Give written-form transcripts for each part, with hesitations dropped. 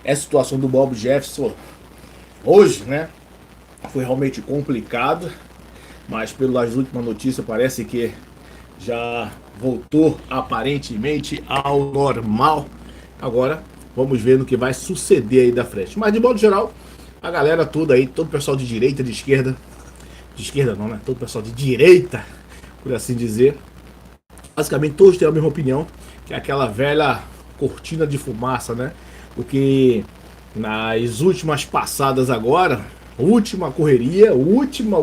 essa situação do Bob Jefferson hoje, né, foi realmente complicado, mas pelas últimas notícias parece que já voltou aparentemente ao normal. Agora vamos ver no que vai suceder aí da frente. Mas de modo geral, a galera toda aí, todo o pessoal de direita, de esquerda não, né? Todo o pessoal de direita, por assim dizer, basicamente todos têm a mesma opinião, que é aquela velha cortina de fumaça, né? Porque nas últimas passadas agora, última correria, última,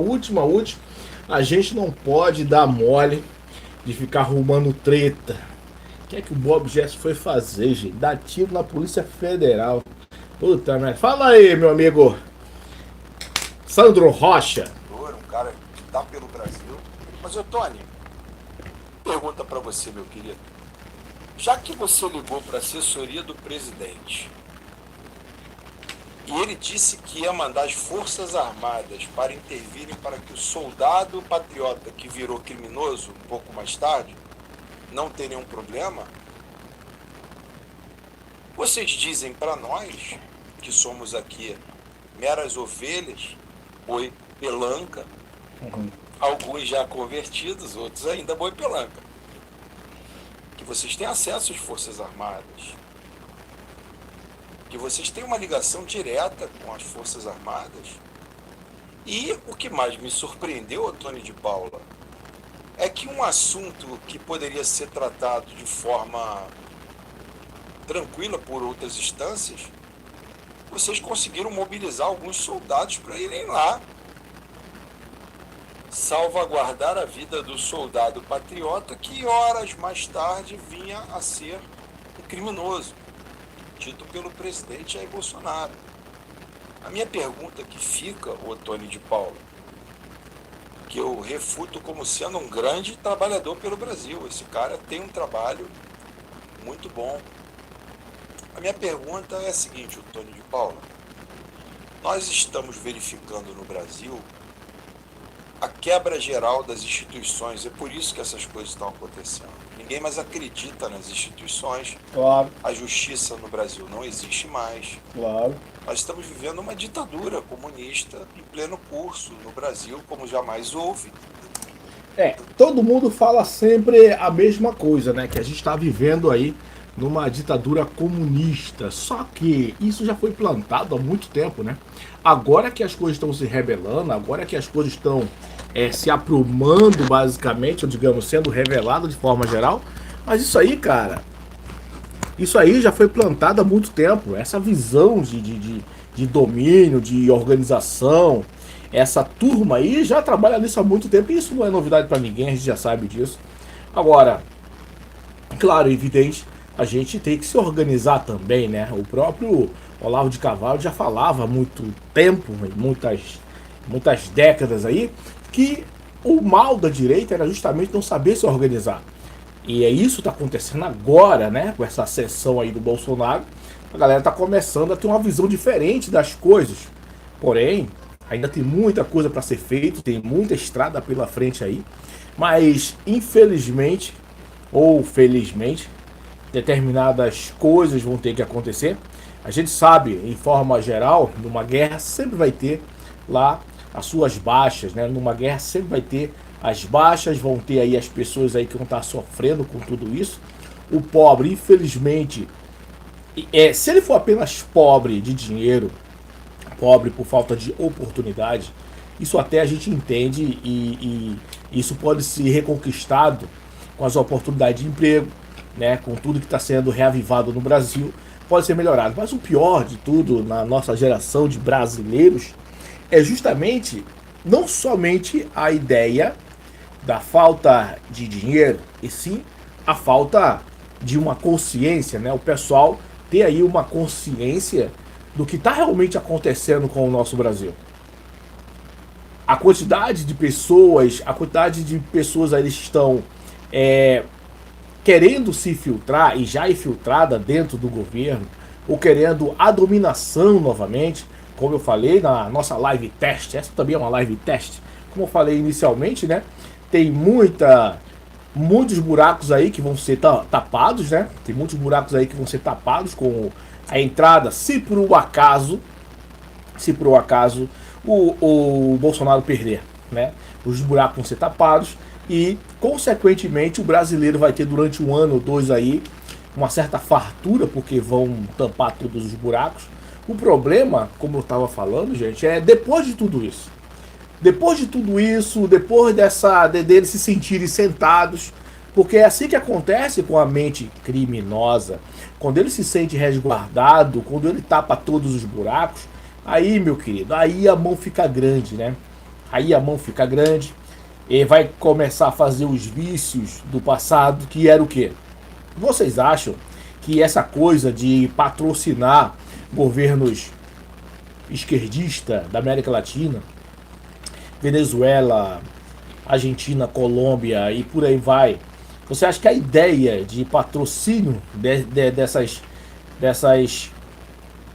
a gente não pode dar mole de ficar arrumando treta. O que é que o Bob Jefferson foi fazer, gente? Dar tiro na Polícia Federal. Puta merda. Fala aí, meu amigo Sandro Rocha. Um cara que tá pelo Brasil. Mas, ô Tony, pergunta para você, meu querido. Já que você ligou para a assessoria do presidente e ele disse que ia mandar as Forças Armadas para intervirem para que o soldado patriota que virou criminoso um pouco mais tarde não tenha nenhum problema, vocês dizem para nós, que somos aqui meras ovelhas, boi pelanca, alguns já convertidos, outros ainda boi pelanca, que vocês têm acesso às Forças Armadas, que vocês têm uma ligação direta com as Forças Armadas. E o que mais me surpreendeu, Tony de Paula, é que um assunto que poderia ser tratado de forma tranquila por outras instâncias, vocês conseguiram mobilizar alguns soldados para irem lá salvaguardar a vida do soldado patriota que horas mais tarde vinha a ser um criminoso, dito pelo presidente Jair Bolsonaro. A minha pergunta que fica, ô Tony de Paula, que eu refuto como sendo um grande trabalhador pelo Brasil. Esse cara tem um trabalho muito bom. A minha pergunta é a seguinte, ô Tony de Paula. Nós estamos verificando no Brasil a quebra geral das instituições. É por isso que essas coisas estão acontecendo. Ninguém mais acredita nas instituições. Claro, A justiça no Brasil não existe mais. claro. Nós estamos vivendo uma ditadura comunista em pleno curso no Brasil, como jamais houve. Todo mundo fala sempre a mesma coisa, né? Que a gente está vivendo aí numa ditadura comunista. Só que isso já foi plantado há muito tempo, né? Agora que as coisas estão se rebelando, agora que as coisas estão se aprumando, basicamente, ou digamos, sendo reveladas de forma geral. Mas isso aí, cara, isso aí já foi plantado há muito tempo. Essa visão de domínio, de organização, essa turma aí já trabalha nisso há muito tempo. E isso não é novidade para ninguém, a gente já sabe disso. Agora, claro, evidente, a gente tem que se organizar também, né? O próprio Olavo de Carvalho já falava há muito tempo, muitas décadas aí, que o mal da direita era justamente não saber se organizar. E é isso que está acontecendo agora, né? Com essa ascensão aí do Bolsonaro, a galera está começando a ter uma visão diferente das coisas. Porém, ainda tem muita coisa para ser feito, tem muita estrada pela frente aí. Mas, infelizmente, ou felizmente, determinadas coisas vão ter que acontecer. A gente sabe, em forma geral, numa guerra sempre vai ter lá as suas baixas, né? Numa guerra sempre vai ter as baixas, vão ter aí as pessoas aí que vão estar sofrendo com tudo isso. O pobre, infelizmente, se ele for apenas pobre de dinheiro, pobre por falta de oportunidade, isso até a gente entende e isso pode ser reconquistado com as oportunidades de emprego, né, com tudo que está sendo reavivado no Brasil, pode ser melhorado. Mas o pior de tudo na nossa geração de brasileiros é justamente não somente a ideia da falta de dinheiro, e sim a falta de uma consciência, né? O pessoal ter aí uma consciência do que está realmente acontecendo com o nosso Brasil. A quantidade de pessoas aí estão querendo se infiltrar e já infiltrada dentro do governo, ou querendo a dominação novamente, como eu falei na nossa live test. Essa também é uma live test, como eu falei inicialmente, né? Tem muitos buracos aí que vão ser tapados, né? Tem muitos buracos aí que vão ser tapados com a entrada, se por um acaso o Bolsonaro perder, né? Os buracos vão ser tapados e, consequentemente, o brasileiro vai ter durante um ano ou dois aí uma certa fartura, porque vão tampar todos os buracos. O problema, como eu estava falando, gente, é depois de tudo isso. Depois de tudo isso, depois deles se sentirem sentados, porque é assim que acontece com a mente criminosa. Quando ele se sente resguardado, quando ele tapa todos os buracos, aí, meu querido, aí a mão fica grande, né? Aí a mão fica grande e vai começar a fazer os vícios do passado, que era o quê? Vocês acham que essa coisa de patrocinar governos esquerdistas da América Latina, Venezuela, Argentina, Colômbia e por aí vai, você acha que a ideia de patrocínio dessas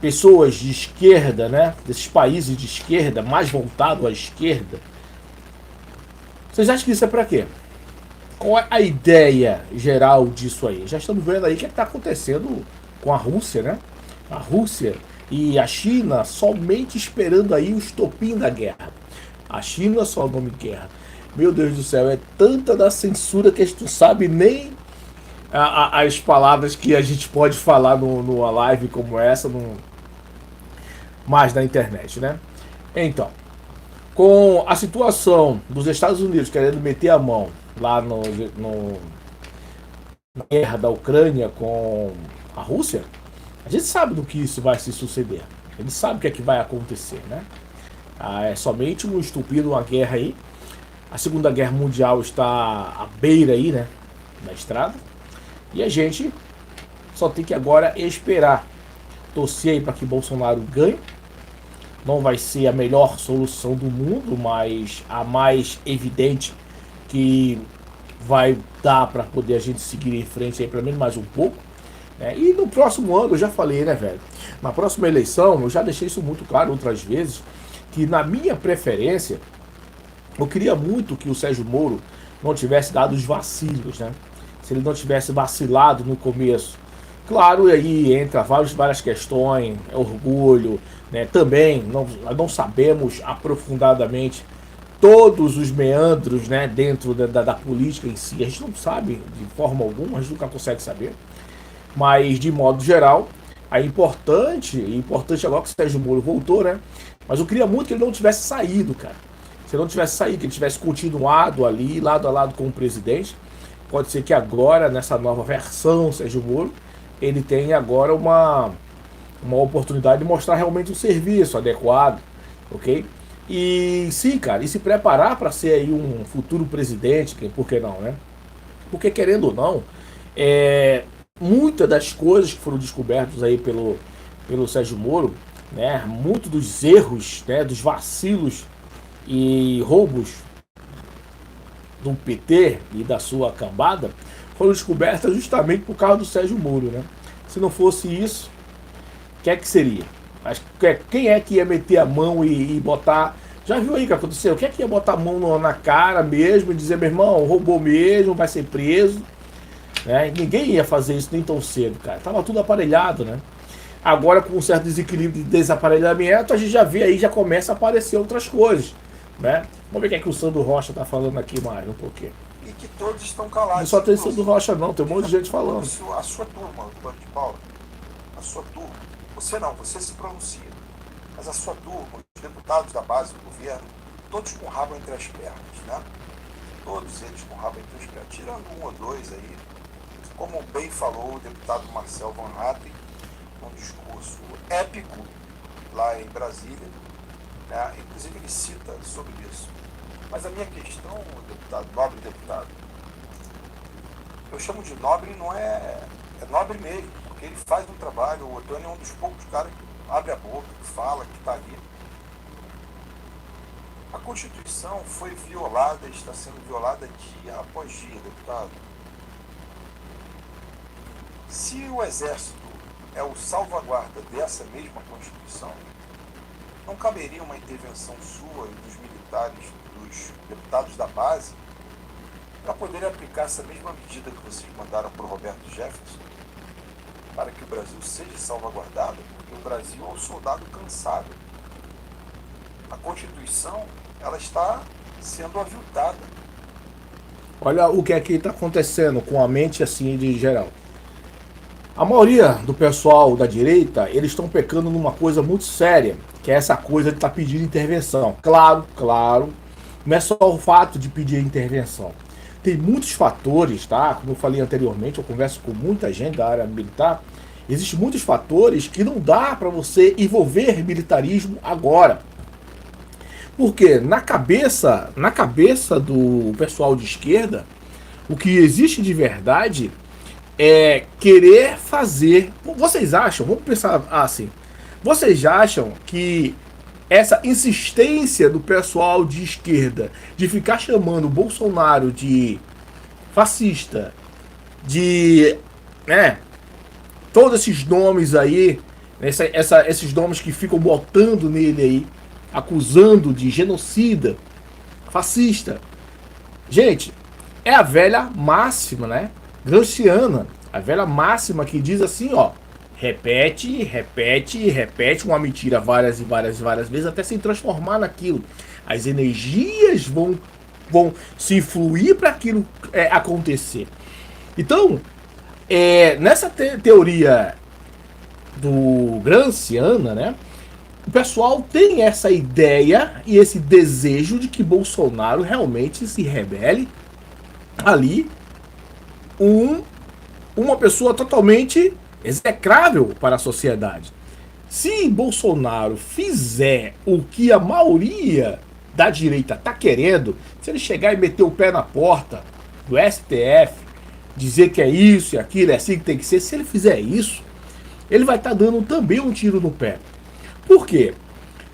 pessoas de esquerda, né, desses países de esquerda, mais voltado à esquerda, vocês acham que isso é para quê? Qual é a ideia geral disso aí? Já estamos vendo aí o que está acontecendo com a Rússia, né? A Rússia e a China somente esperando aí o estopim da guerra. A China só o nome guerra. Meu Deus do céu, é tanta da censura que a gente não sabe nem as palavras que a gente pode falar numa live como essa, mais na internet, né? Então, com a situação dos Estados Unidos querendo meter a mão lá na guerra da Ucrânia com a Rússia, a gente sabe do que isso vai se suceder. A gente sabe o que é que vai acontecer, né? É somente um estupim, uma guerra aí. A Segunda Guerra Mundial está à beira aí, né? Da estrada. E a gente só tem que agora esperar. Torcer aí para que Bolsonaro ganhe. Não vai ser a melhor solução do mundo, mas a mais evidente que vai dar para poder a gente seguir em frente aí pelo menos mais um pouco. Né? E no próximo ano, eu já falei, né, velho? Na próxima eleição, eu já deixei isso muito claro outras vezes, que na minha preferência, eu queria muito que o Sérgio Moro não tivesse dado os vacilos, né? Se ele não tivesse vacilado no começo. Claro, aí entra várias questões, orgulho, né? Também não sabemos aprofundadamente todos os meandros, né, dentro da política em si. A gente não sabe de forma alguma, a gente nunca consegue saber. Mas, de modo geral, é importante agora que o Sérgio Moro voltou, né? Mas eu queria muito que ele não tivesse saído, cara. Se ele não tivesse saído, que ele tivesse continuado ali, lado a lado com o presidente. Pode ser que agora, nessa nova versão, Sérgio Moro, ele tenha agora uma oportunidade de mostrar realmente um serviço adequado, ok? E sim, cara, e se preparar para ser aí um futuro presidente, por que não, né? Porque querendo ou não, muitas das coisas que foram descobertas aí pelo Sérgio Moro, né? Muitos dos erros, né? Dos vacilos e roubos do PT e da sua cambada foram descobertas justamente por causa do Sérgio Moro, né? Se não fosse isso, o que é que seria? Quem é que ia meter a mão e botar... Já viu aí o que aconteceu? Quem é que ia botar a mão na cara mesmo e dizer, meu irmão, roubou mesmo, vai ser preso? Né? Ninguém ia fazer isso nem tão cedo, cara. Tava tudo aparelhado, né? Agora, com um certo desequilíbrio de desaparelhamento, a gente já vê aí, já começa a aparecer outras coisas, né? Vamos ver o que é que o Sandro Rocha tá falando aqui mais um pouquinho. E que todos estão calados. Não só tem Sandro Rocha não, tem um monte de gente falando. A sua turma, do Bando de Paula, a sua turma, você não, você se pronuncia, mas a sua turma, os deputados da base do governo, todos com o rabo entre as pernas, né? Todos eles com o rabo entre as pernas, tirando um ou dois aí, como bem falou o deputado Marcel Van Hatten, num discurso épico lá em Brasília, né? Inclusive ele cita sobre isso. Mas a minha questão, deputado, nobre deputado, eu chamo de nobre, não é nobre mesmo, porque ele faz um trabalho, o Otônio é um dos poucos caras que abre a boca, que fala, que está ali. A Constituição foi violada, está sendo violada dia após dia, deputado. Se o Exército é o salvaguarda dessa mesma Constituição, não caberia uma intervenção sua e dos militares, dos deputados da base, para poder aplicar essa mesma medida que vocês mandaram para o Roberto Jefferson? para que o Brasil seja salvaguardado, porque o Brasil é um soldado cansado. A Constituição, ela está sendo aviltada. Olha o que é que está acontecendo com a mente assim de geral. A maioria do pessoal da direita, eles estão pecando numa coisa muito séria, que é essa coisa de estar pedindo intervenção. Claro, claro, não é só o fato de pedir intervenção. Tem muitos fatores, tá? Como eu falei anteriormente, eu converso com muita gente da área militar. Existem muitos fatores que não dá para você envolver militarismo agora. Porque na cabeça do pessoal de esquerda, o que existe de verdade é querer fazer. Vocês acham, vamos pensar assim, vocês acham que essa insistência do pessoal de esquerda de ficar chamando o Bolsonaro de fascista, de todos esses nomes aí, esses nomes que ficam botando nele aí, acusando de genocida, fascista. Gente, é a velha máxima, né? Gramsciana, a velha máxima que diz assim, ó, repete, repete, repete uma mentira várias e várias e várias vezes até se transformar naquilo. As energias vão se fluir para aquilo acontecer. Então, nessa teoria do Gramsciana, né? O pessoal tem essa ideia e esse desejo de que Bolsonaro realmente se rebele ali, uma pessoa totalmente execrável para a sociedade. Se Bolsonaro fizer o que a maioria da direita está querendo, se ele chegar e meter o pé na porta do STF, dizer que é isso e aquilo, é assim que tem que ser, se ele fizer isso, ele vai estar dando também um tiro no pé. Por quê?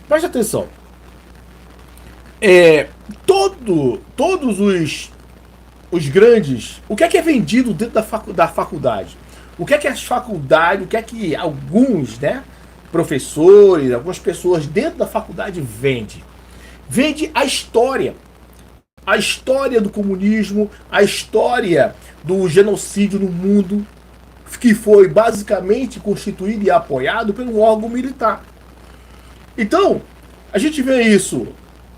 Preste atenção. Todos os grandes... O que é vendido dentro da faculdade? O que é as faculdades, o que é que alguns, né, professores, algumas pessoas dentro da faculdade vendem? Vende a história. A história do comunismo, a história do genocídio no mundo, que foi basicamente constituído e apoiado pelo órgão militar. Então, a gente vê isso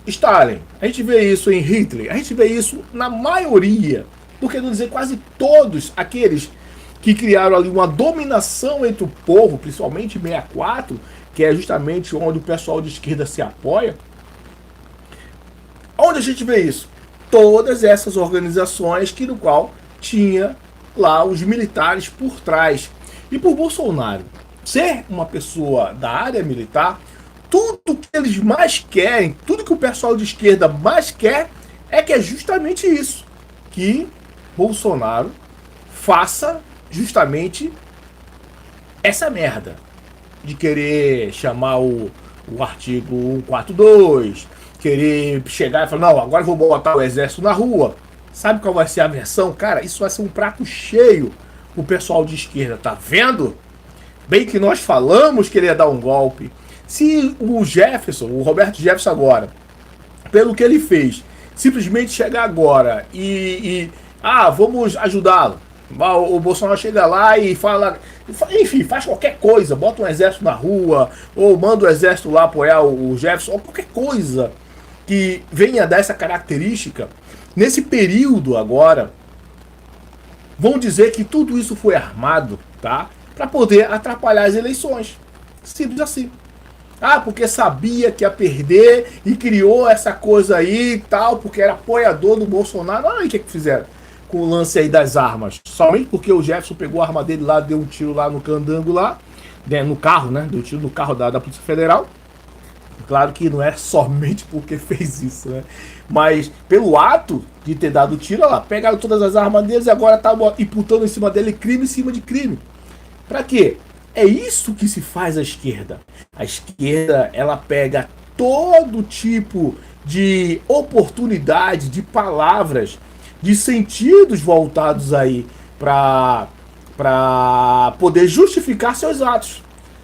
em Stalin, a gente vê isso em Hitler, a gente vê isso na maioria, por que não dizer quase todos aqueles que criaram ali uma dominação entre o povo, principalmente em 64, que é justamente onde o pessoal de esquerda se apoia. Onde a gente vê isso? Todas essas organizações que no qual tinha lá os militares por trás. E por Bolsonaro ser uma pessoa da área militar, tudo que eles mais querem, tudo que o pessoal de esquerda mais quer, é que é justamente isso, que Bolsonaro faça justamente essa merda de querer chamar o artigo 142, querer chegar e falar, não, agora eu vou botar o exército na rua. Sabe qual vai ser a versão? Cara, isso vai ser um prato cheio pro pessoal de esquerda, tá vendo? Bem que nós falamos que ele ia dar um golpe. Se o Jefferson, o Roberto Jefferson agora, pelo que ele fez, simplesmente chegar agora vamos ajudá-lo. O Bolsonaro chega lá e fala, enfim, faz qualquer coisa, bota um exército na rua, ou manda o exército lá apoiar o Jefferson, ou qualquer coisa que venha dessa característica, nesse período agora, vão dizer que tudo isso foi armado, tá? Para poder atrapalhar as eleições. Simples assim. Porque sabia que ia perder e criou essa coisa aí e tal, porque era apoiador do Bolsonaro. Olha aí o que fizeram com o lance aí das armas. Somente porque o Jefferson pegou a arma dele lá, deu um tiro lá no candango lá, no carro, né? Deu um tiro no carro da Polícia Federal. Claro que não é somente porque fez isso, né? Mas pelo ato de ter dado o tiro, olha lá, pegaram todas as armas deles e agora tá imputando em cima dele crime em cima de crime. Pra quê? É isso que se faz à esquerda. A esquerda, ela pega todo tipo de oportunidade, de palavras, de sentidos voltados aí para poder justificar seus atos.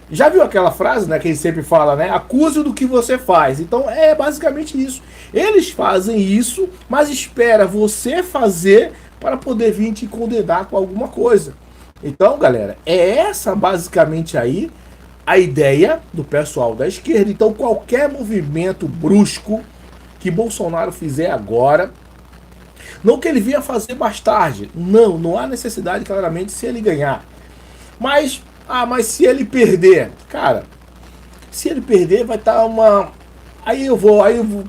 Já viu aquela frase, né, que ele sempre fala, né? Acuse do que você faz. Então é basicamente isso. Eles fazem isso, mas espera você fazer para poder vir te condenar com alguma coisa. Então, galera, é essa basicamente aí a ideia do pessoal da esquerda. Então, qualquer movimento brusco que Bolsonaro fizer agora, não que ele vinha fazer mais tarde, não há necessidade, claramente, se ele ganhar. Mas se ele perder, cara, se ele perder, vai estar uma. Aí o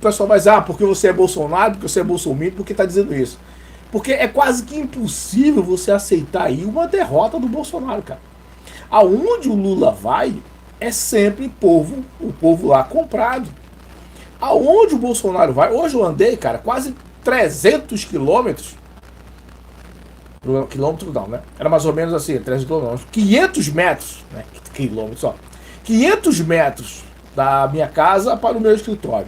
pessoal vai dizer, porque você é Bolsonaro, porque você é Bolsonaro, porque tá dizendo isso. Porque é quase que impossível você aceitar aí uma derrota do Bolsonaro, cara. Aonde o Lula vai, é sempre o povo lá comprado. Aonde o Bolsonaro vai, hoje eu andei, cara, quase 300 quilômetros. Quilômetro não, né? Era mais ou menos assim, 300 quilômetros. 500 metros, né? Quilômetros, ó. 500 metros da minha casa para o meu escritório.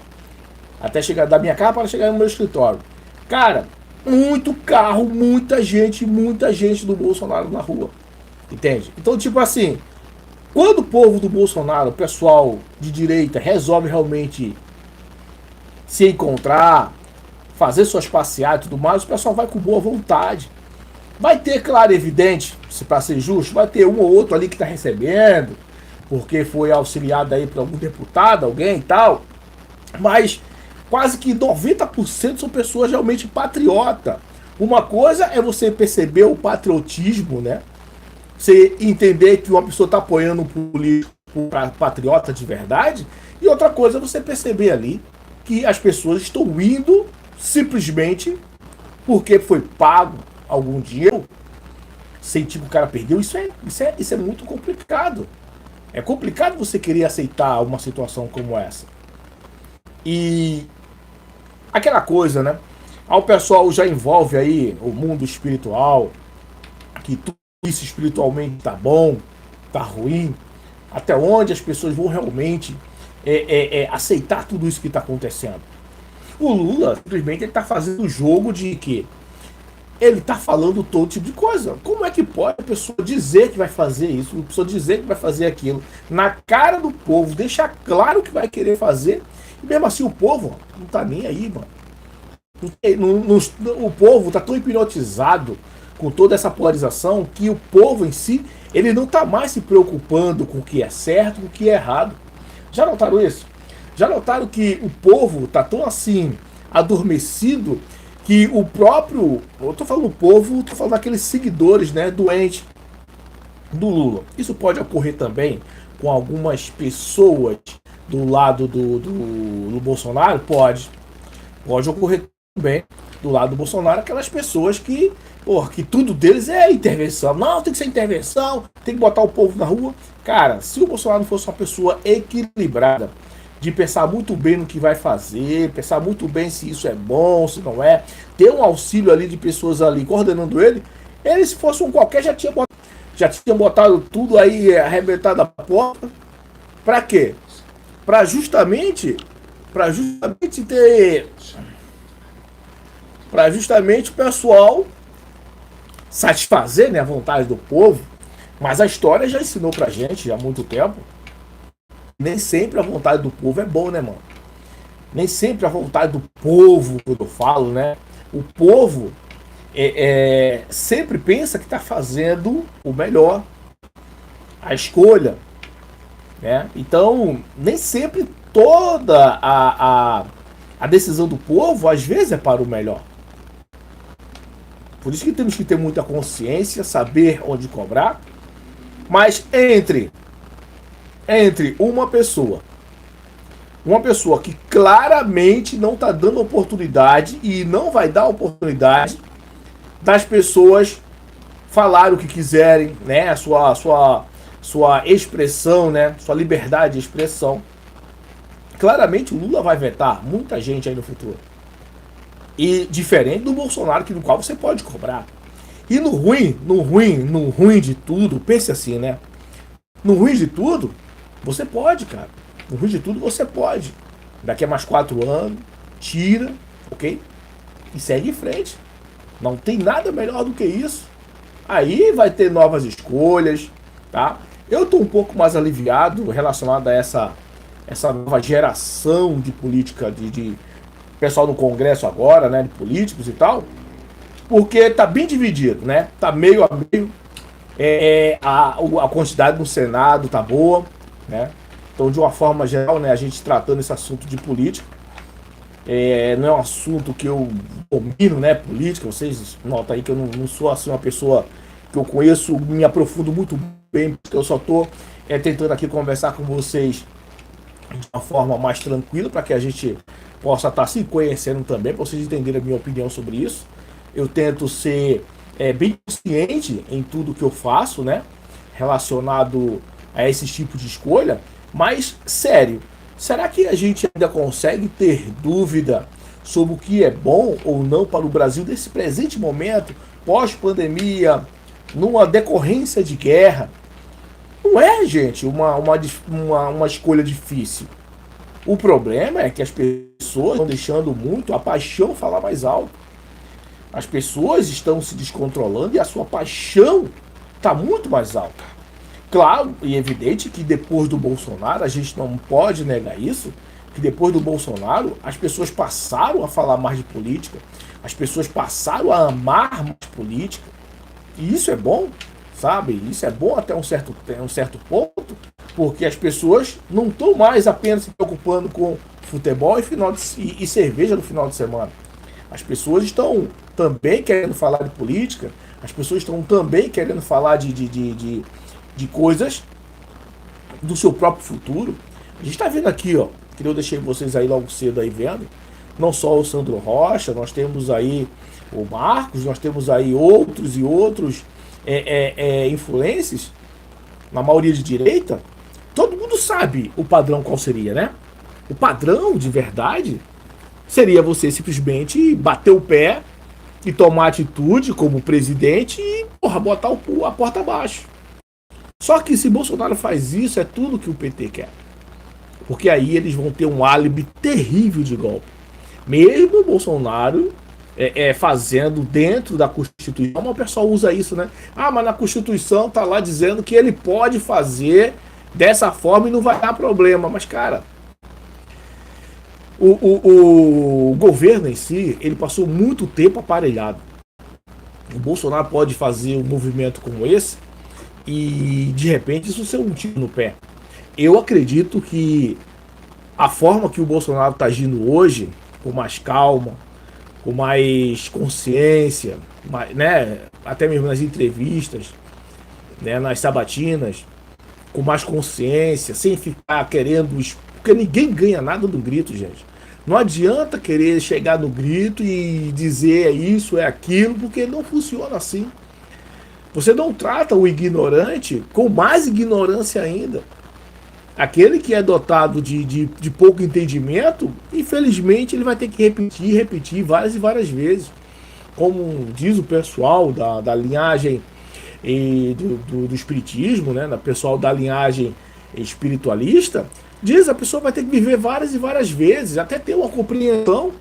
Até chegar da minha casa para chegar no meu escritório. Cara, muito carro, muita gente do Bolsonaro na rua. Entende? Então, tipo assim, quando o povo do Bolsonaro, o pessoal de direita, resolve realmente se encontrar, fazer suas passeatas e tudo mais, o pessoal vai com boa vontade. Vai ter, claro, evidente, se para ser justo, vai ter um ou outro ali que está recebendo, porque foi auxiliado aí por algum deputado, alguém e tal. Mas quase que 90% são pessoas realmente patriota. Uma coisa é você perceber o patriotismo, né? Você entender que uma pessoa está apoiando um político patriota de verdade. E outra coisa é você perceber ali que as pessoas estão indo simplesmente porque foi pago algum dinheiro, sentir que o cara perdeu. Isso é muito complicado. É complicado você querer aceitar uma situação como essa. E aquela coisa, né? O pessoal já envolve aí o mundo espiritual, que tudo isso espiritualmente tá bom, tá ruim, até onde as pessoas vão realmente aceitar tudo isso que está acontecendo. O Lula simplesmente está fazendo o jogo de que ele está falando todo tipo de coisa. Como é que pode a pessoa dizer que vai fazer isso, a pessoa dizer que vai fazer aquilo, na cara do povo, deixar claro que vai querer fazer, e mesmo assim o povo não tá nem aí, mano. O povo tá tão hipnotizado com toda essa polarização que o povo em si, ele não tá mais se preocupando com o que é certo e com o que é errado. Já notaram isso? Já notaram que o povo tá tão assim, adormecido, que o próprio, eu tô falando do povo, tô falando daqueles seguidores, né, doentes do Lula. Isso pode ocorrer também com algumas pessoas do lado do Bolsonaro? Pode ocorrer também do lado do Bolsonaro, aquelas pessoas que tudo deles é intervenção. Não, tem que ser intervenção, tem que botar o povo na rua. Cara, se o Bolsonaro fosse uma pessoa equilibrada, de pensar muito bem no que vai fazer, pensar muito bem se isso é bom, se não é, ter um auxílio ali de pessoas ali coordenando ele, se fosse um qualquer já tinha botado tudo aí arrebentado a porta. Pra quê? Pra justamente o pessoal satisfazer, né, a vontade do povo. Mas a história já ensinou pra gente há muito tempo. Nem sempre a vontade do povo é bom, né, mano? Nem sempre a vontade do povo, quando eu falo, né? O povo sempre pensa que está fazendo o melhor, a escolha, né? Então, nem sempre toda a decisão do povo, às vezes, é para o melhor. Por isso que temos que ter muita consciência, saber onde cobrar. Mas entre uma pessoa que claramente não está dando oportunidade e não vai dar oportunidade das pessoas falar o que quiserem, né? A sua expressão, né? Sua liberdade de expressão. Claramente o Lula vai vetar muita gente aí no futuro. E diferente do Bolsonaro, que no qual você pode cobrar. E no ruim de tudo, pense assim, né? No ruim de tudo, você pode, cara. No ruim de tudo, você pode. Daqui a mais 4 anos, tira, ok? E segue em frente. Não tem nada melhor do que isso. Aí vai ter novas escolhas, tá? Eu tô um pouco mais aliviado relacionado a essa nova geração de política, de pessoal no Congresso agora, né? De políticos e tal. Porque tá bem dividido, né? Tá meio a meio. A quantidade no Senado tá boa, né? Então, de uma forma geral, né, a gente tratando esse assunto de política, não é um assunto que eu domino, né, política, vocês notam aí que eu não sou assim uma pessoa que eu conheço, me aprofundo muito bem, porque eu só tô tentando aqui conversar com vocês de uma forma mais tranquila, para que a gente possa estar se conhecendo também, para vocês entenderem a minha opinião sobre isso. Eu tento ser bem consciente em tudo que eu faço, né, relacionado a esse tipo de escolha, mas sério, será que a gente ainda consegue ter dúvida sobre o que é bom ou não para o Brasil nesse presente momento, pós-pandemia, numa decorrência de guerra? Não é, gente, uma escolha difícil. O problema é que as pessoas estão deixando muito a paixão falar mais alto. As pessoas estão se descontrolando e a sua paixão está muito mais alta. Claro e evidente que depois do Bolsonaro, a gente não pode negar isso, que depois do Bolsonaro, as pessoas passaram a falar mais de política, as pessoas passaram a amar mais política, e isso é bom, sabe? Isso é bom até um certo ponto, porque as pessoas não estão mais apenas se preocupando com futebol e cerveja no final de semana. As pessoas estão também querendo falar de política, as pessoas estão também querendo falar de coisas do seu próprio futuro. A gente está vendo aqui, ó, que eu deixei vocês aí logo cedo aí vendo, não só o Sandro Rocha, nós temos aí o Marcos, nós temos aí outros e outros influencers, na maioria de direita. Todo mundo sabe o padrão qual seria, né? O padrão de verdade seria você simplesmente bater o pé e tomar atitude como presidente e, porra, botar a porta abaixo. Só que se Bolsonaro faz isso, é tudo que o PT quer. Porque aí eles vão ter um álibi terrível de golpe. Mesmo o Bolsonaro fazendo dentro da Constituição, o pessoal usa isso, né? Ah, mas na Constituição tá lá dizendo que ele pode fazer dessa forma e não vai dar problema. Mas, cara, o governo em si, ele passou muito tempo aparelhado. O Bolsonaro pode fazer um movimento como esse e, de repente, isso ser um tiro no pé. Eu acredito que a forma que o Bolsonaro está agindo hoje, com mais calma, com mais consciência, né, até mesmo nas entrevistas, né, nas sabatinas, com mais consciência, sem ficar querendo... Porque ninguém ganha nada do grito, gente. Não adianta querer chegar no grito e dizer é isso, é aquilo, porque não funciona assim. Você não trata o ignorante com mais ignorância ainda. Aquele que é dotado de pouco entendimento, infelizmente ele vai ter que repetir várias e várias vezes. Como diz o pessoal da linhagem do espiritismo, né, o pessoal da linhagem espiritualista, diz a pessoa vai ter que viver várias e várias vezes, até ter uma compreensão.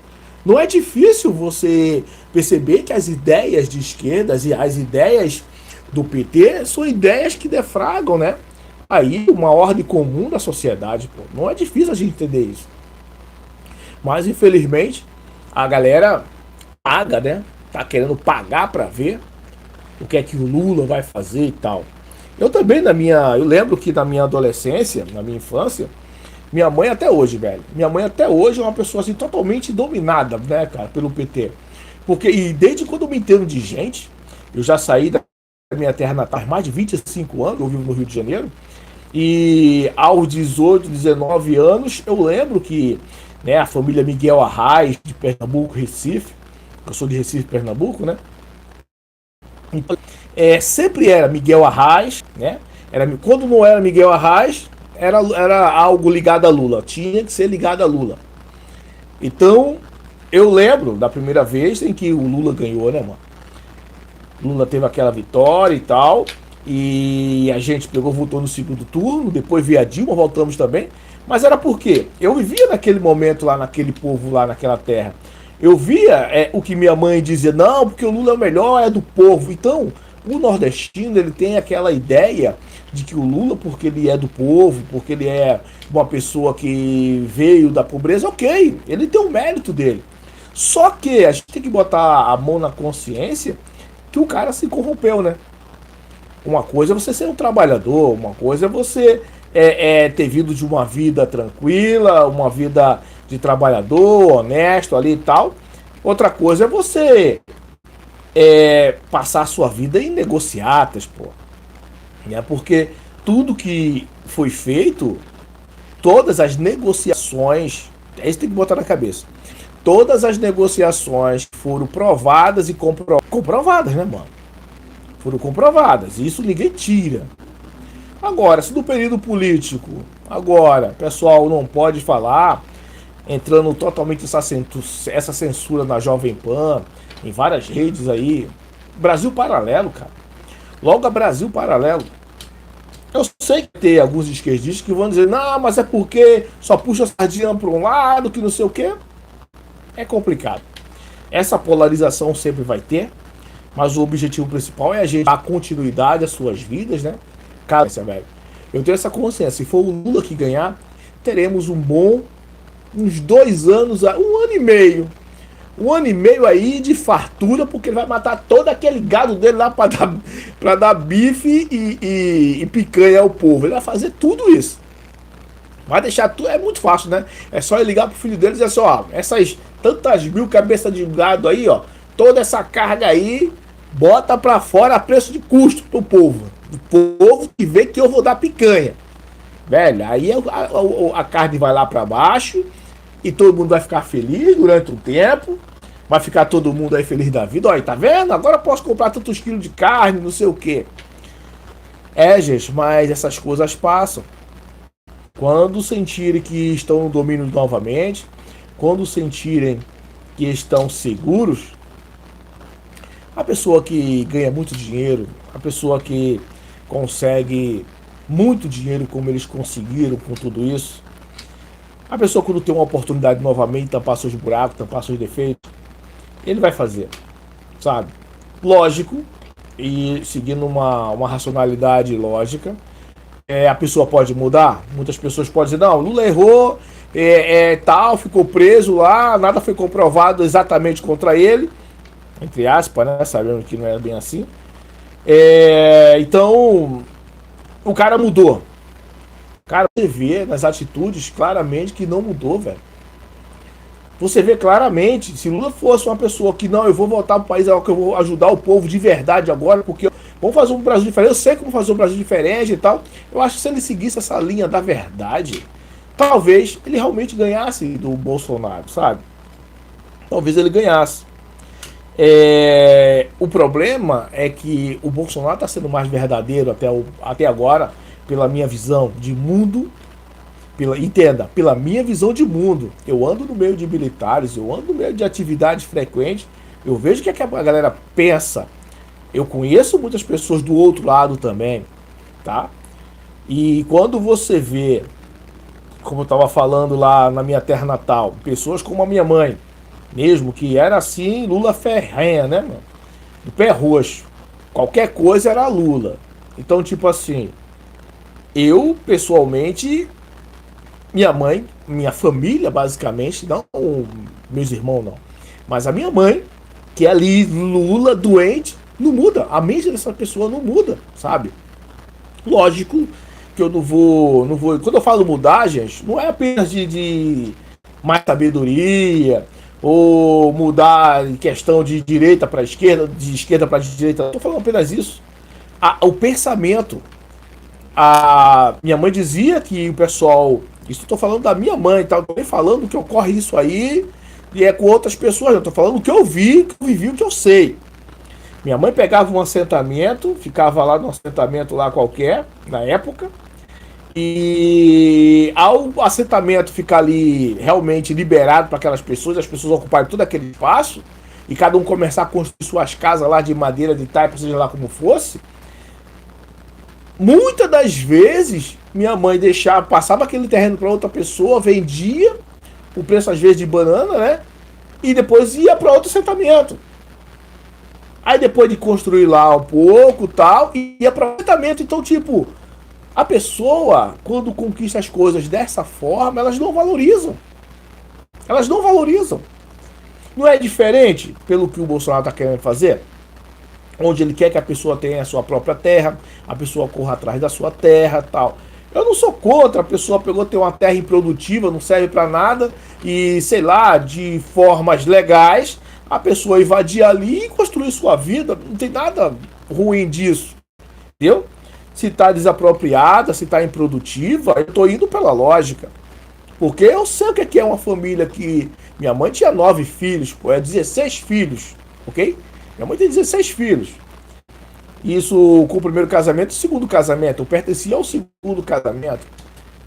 Não é difícil você perceber que as ideias de esquerda e as ideias do PT são ideias que defragam, né? Aí uma ordem comum da sociedade, pô. Não é difícil a gente entender isso. Mas infelizmente a galera paga, né? Tá querendo pagar para ver o que é que o Lula vai fazer e tal. Eu também eu lembro que na minha adolescência, na minha infância, minha mãe até hoje, velho. Minha mãe até hoje é uma pessoa assim totalmente dominada, né, cara, pelo PT. Porque e desde quando eu me entendo de gente, eu já saí da minha terra natal há mais de 25 anos, eu vivo no Rio de Janeiro. E aos 18, 19 anos, eu lembro que, né, a família Miguel Arraes, de Pernambuco, Recife, eu sou de Recife, Pernambuco, né? Então, sempre era Miguel Arraes, né? Quando não era Miguel Arraes, era algo ligado a Lula, tinha que ser ligado a Lula. Então, eu lembro da primeira vez em que o Lula ganhou, né, mano? Lula teve aquela vitória e tal. E a gente votou no segundo turno, depois veio a Dilma, voltamos também. Mas era por quê? Eu vivia naquele momento lá, naquele povo lá, naquela terra. Eu via o que minha mãe dizia, não, porque o Lula é o melhor, é do povo. Então, o nordestino, ele tem aquela ideia de que o Lula, porque ele é do povo, porque ele é uma pessoa que veio da pobreza, ok, ele tem o mérito dele. Só que a gente tem que botar a mão na consciência que o cara se corrompeu, né? Uma coisa é você ser um trabalhador, uma coisa é você ter vindo de uma vida tranquila, uma vida de trabalhador, honesto ali e tal. Outra coisa é você passar a sua vida em negociatas, pô. Né? Porque tudo que foi feito, todas as negociações, é isso que tem que botar na cabeça. Todas as negociações foram provadas e comprovadas, né, mano? Foram comprovadas. Isso ninguém tira. Agora, se no período político, agora, pessoal não pode falar, entrando totalmente essa censura na Jovem Pan, em várias redes aí. Brasil Paralelo, cara. Logo a Brasil Paralelo. Eu sei que tem alguns esquerdistas que vão dizer, não, mas é porque só puxa a sardinha para um lado, que não sei o quê. É complicado. Essa polarização sempre vai ter, mas o objetivo principal é a gente dar continuidade às suas vidas, né? Cara, velho, eu tenho essa consciência. Se for o Lula que ganhar, teremos uns 2 anos, 1 ano e meio. 1 ano e meio aí de fartura, porque ele vai matar todo aquele gado dele lá pra dar bife e picanha ao povo. Ele vai fazer tudo isso. Vai deixar tudo. É muito fácil, né? É só ele ligar pro filho dele e dizer assim: ó, essas tantas mil cabeças de gado aí, ó, toda essa carga aí, bota pra fora a preço de custo pro povo. O povo que vê que eu vou dar picanha. Velho, aí a carne vai lá pra baixo e todo mundo vai ficar feliz durante um tempo. Vai ficar todo mundo aí feliz da vida. Olha, tá vendo? Agora eu posso comprar tantos quilos de carne, não sei o quê. Gente, mas essas coisas passam. Quando sentirem que estão no domínio novamente, quando sentirem que estão seguros, a pessoa que ganha muito dinheiro, a pessoa que consegue muito dinheiro como eles conseguiram com tudo isso, a pessoa quando tem uma oportunidade novamente, tampar seus buracos, tampar seus defeitos, ele vai fazer, sabe? Lógico, e seguindo uma racionalidade lógica, a pessoa pode mudar. Muitas pessoas podem dizer, não, Lula errou, tal, ficou preso lá, nada foi comprovado exatamente contra ele, entre aspas, né? Sabendo que não é bem assim. Então, o cara mudou. Cara, você vê nas atitudes claramente que não mudou, velho. Você vê claramente, se Lula fosse uma pessoa que não, eu vou voltar para o país, que eu vou ajudar o povo de verdade agora, porque vamos fazer um Brasil diferente, eu sei como fazer um Brasil diferente e tal. Eu acho que se ele seguisse essa linha da verdade, talvez ele realmente ganhasse do Bolsonaro, sabe? Talvez ele ganhasse. O problema é que o Bolsonaro está sendo mais verdadeiro até agora, pela minha visão de mundo. Entenda, pela minha visão de mundo, eu ando no meio de militares, eu ando no meio de atividades frequentes, eu vejo o que a galera pensa. Eu conheço muitas pessoas do outro lado também, tá? E quando você vê, como eu estava falando lá na minha terra natal, pessoas como a minha mãe, mesmo que era assim, Lula ferrenha, né, mano? Do pé roxo. Qualquer coisa era Lula. Então, tipo assim, eu, pessoalmente, minha mãe, minha família, basicamente, não meus irmãos, não. Mas a minha mãe, que é ali, Lula, doente, não muda. A mente dessa pessoa não muda, sabe? Lógico que eu não vou. Quando eu falo mudar, gente, não é apenas de mais sabedoria, ou mudar em questão de direita para esquerda, de esquerda para direita. Não tô falando apenas isso. O pensamento. A minha mãe dizia que o pessoal. Isso eu tô falando da minha mãe, tá? Eu tô nem falando que ocorre isso aí e é com outras pessoas. Eu tô falando o que eu vi, que eu vivi, o que eu sei. Minha mãe pegava um assentamento, ficava lá num assentamento lá qualquer, na época, e ao assentamento ficar ali realmente liberado para aquelas pessoas, as pessoas ocuparem todo aquele espaço, e cada um começar a construir suas casas lá de madeira, de taipa, seja lá como fosse, muitas das vezes minha mãe passava aquele terreno para outra pessoa, vendia o preço às vezes de banana, né? E depois ia para outro assentamento. Aí depois de construir lá um pouco tal, ia para outro assentamento. Então, tipo, a pessoa, quando conquista as coisas dessa forma, elas não valorizam. Elas não valorizam. Não é diferente pelo que o Bolsonaro está querendo fazer? onde ele quer que a pessoa tenha a sua própria terra, a pessoa corra atrás da sua terra, tal. Eu não sou contra, a pessoa pegou ter uma terra improdutiva, não serve para nada, e sei lá, de formas legais, a pessoa invadir ali e construir sua vida, não tem nada ruim disso, entendeu? Se está desapropriada, se está improdutiva, eu estou indo pela lógica. Porque eu sei o que é uma família que... Minha mãe tinha 9 filhos, pô, 16 filhos, ok? Minha mãe tem 16 filhos. Isso com o primeiro casamento e o segundo casamento. Eu pertencia ao segundo casamento.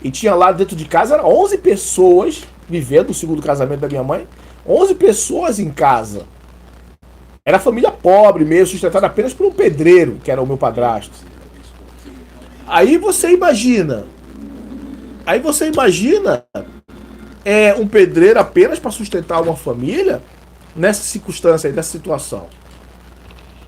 E tinha lá dentro de casa, eram 11 pessoas vivendo o segundo casamento da minha mãe. 11 pessoas em casa. Era família pobre mesmo, sustentada apenas por um pedreiro, que era o meu padrasto. Aí você imagina um pedreiro apenas para sustentar uma família nessa circunstância aí, nessa situação.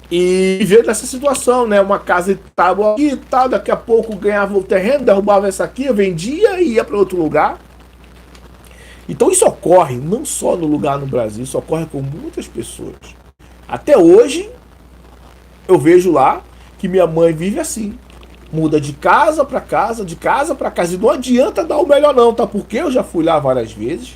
E ver dessa situação, né? Uma casa estava aqui e tal, daqui a pouco ganhava o terreno, derrubava essa aqui, vendia e ia para outro lugar. Então isso ocorre não só no lugar no Brasil, isso ocorre com muitas pessoas. Até hoje eu vejo lá que minha mãe vive assim. Muda de casa para casa, de casa para casa. E não adianta dar o melhor não, tá? Porque eu já fui lá várias vezes.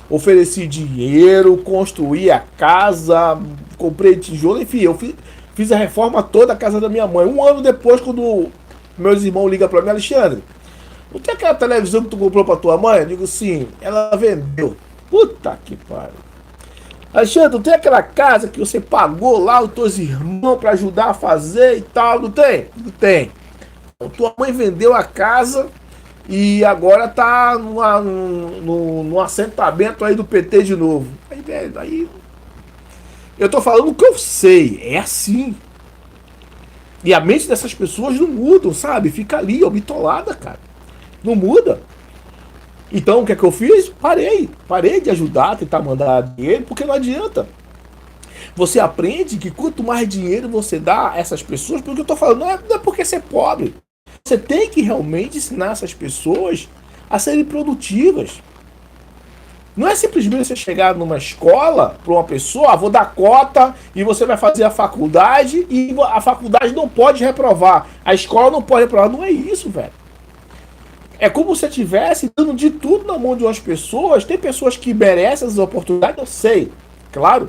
Ofereci dinheiro, construí a casa, comprei tijolo, enfim, eu fiz a reforma toda da casa da minha mãe. Um ano depois, quando meus irmãos ligam para mim, Alexandre, não tem aquela televisão que tu comprou para tua mãe? Eu digo, sim, ela vendeu. Puta que pariu. Alexandre, não tem aquela casa que você pagou lá os teus irmãos para ajudar a fazer e tal? Não tem? Não tem. Então, tua mãe vendeu a casa e agora tá num assentamento aí do PT de novo. Aí, velho, aí... Eu tô falando o que eu sei. É assim. E a mente dessas pessoas não mudam, sabe? Fica ali, ó, bitolada, cara. Não muda. Então, o que é que eu fiz? Parei de ajudar, tentar mandar dinheiro, porque não adianta. Você aprende que quanto mais dinheiro você dá a essas pessoas, porque eu tô falando, não é porque você é pobre. Você tem que realmente ensinar essas pessoas a serem produtivas. Não é simplesmente você chegar numa escola para uma pessoa, vou dar cota e você vai fazer a faculdade e a faculdade não pode reprovar. A escola não pode reprovar. Não é isso, velho. É como se você estivesse dando de tudo na mão de umas pessoas. Tem pessoas que merecem essas oportunidades, eu sei. Claro.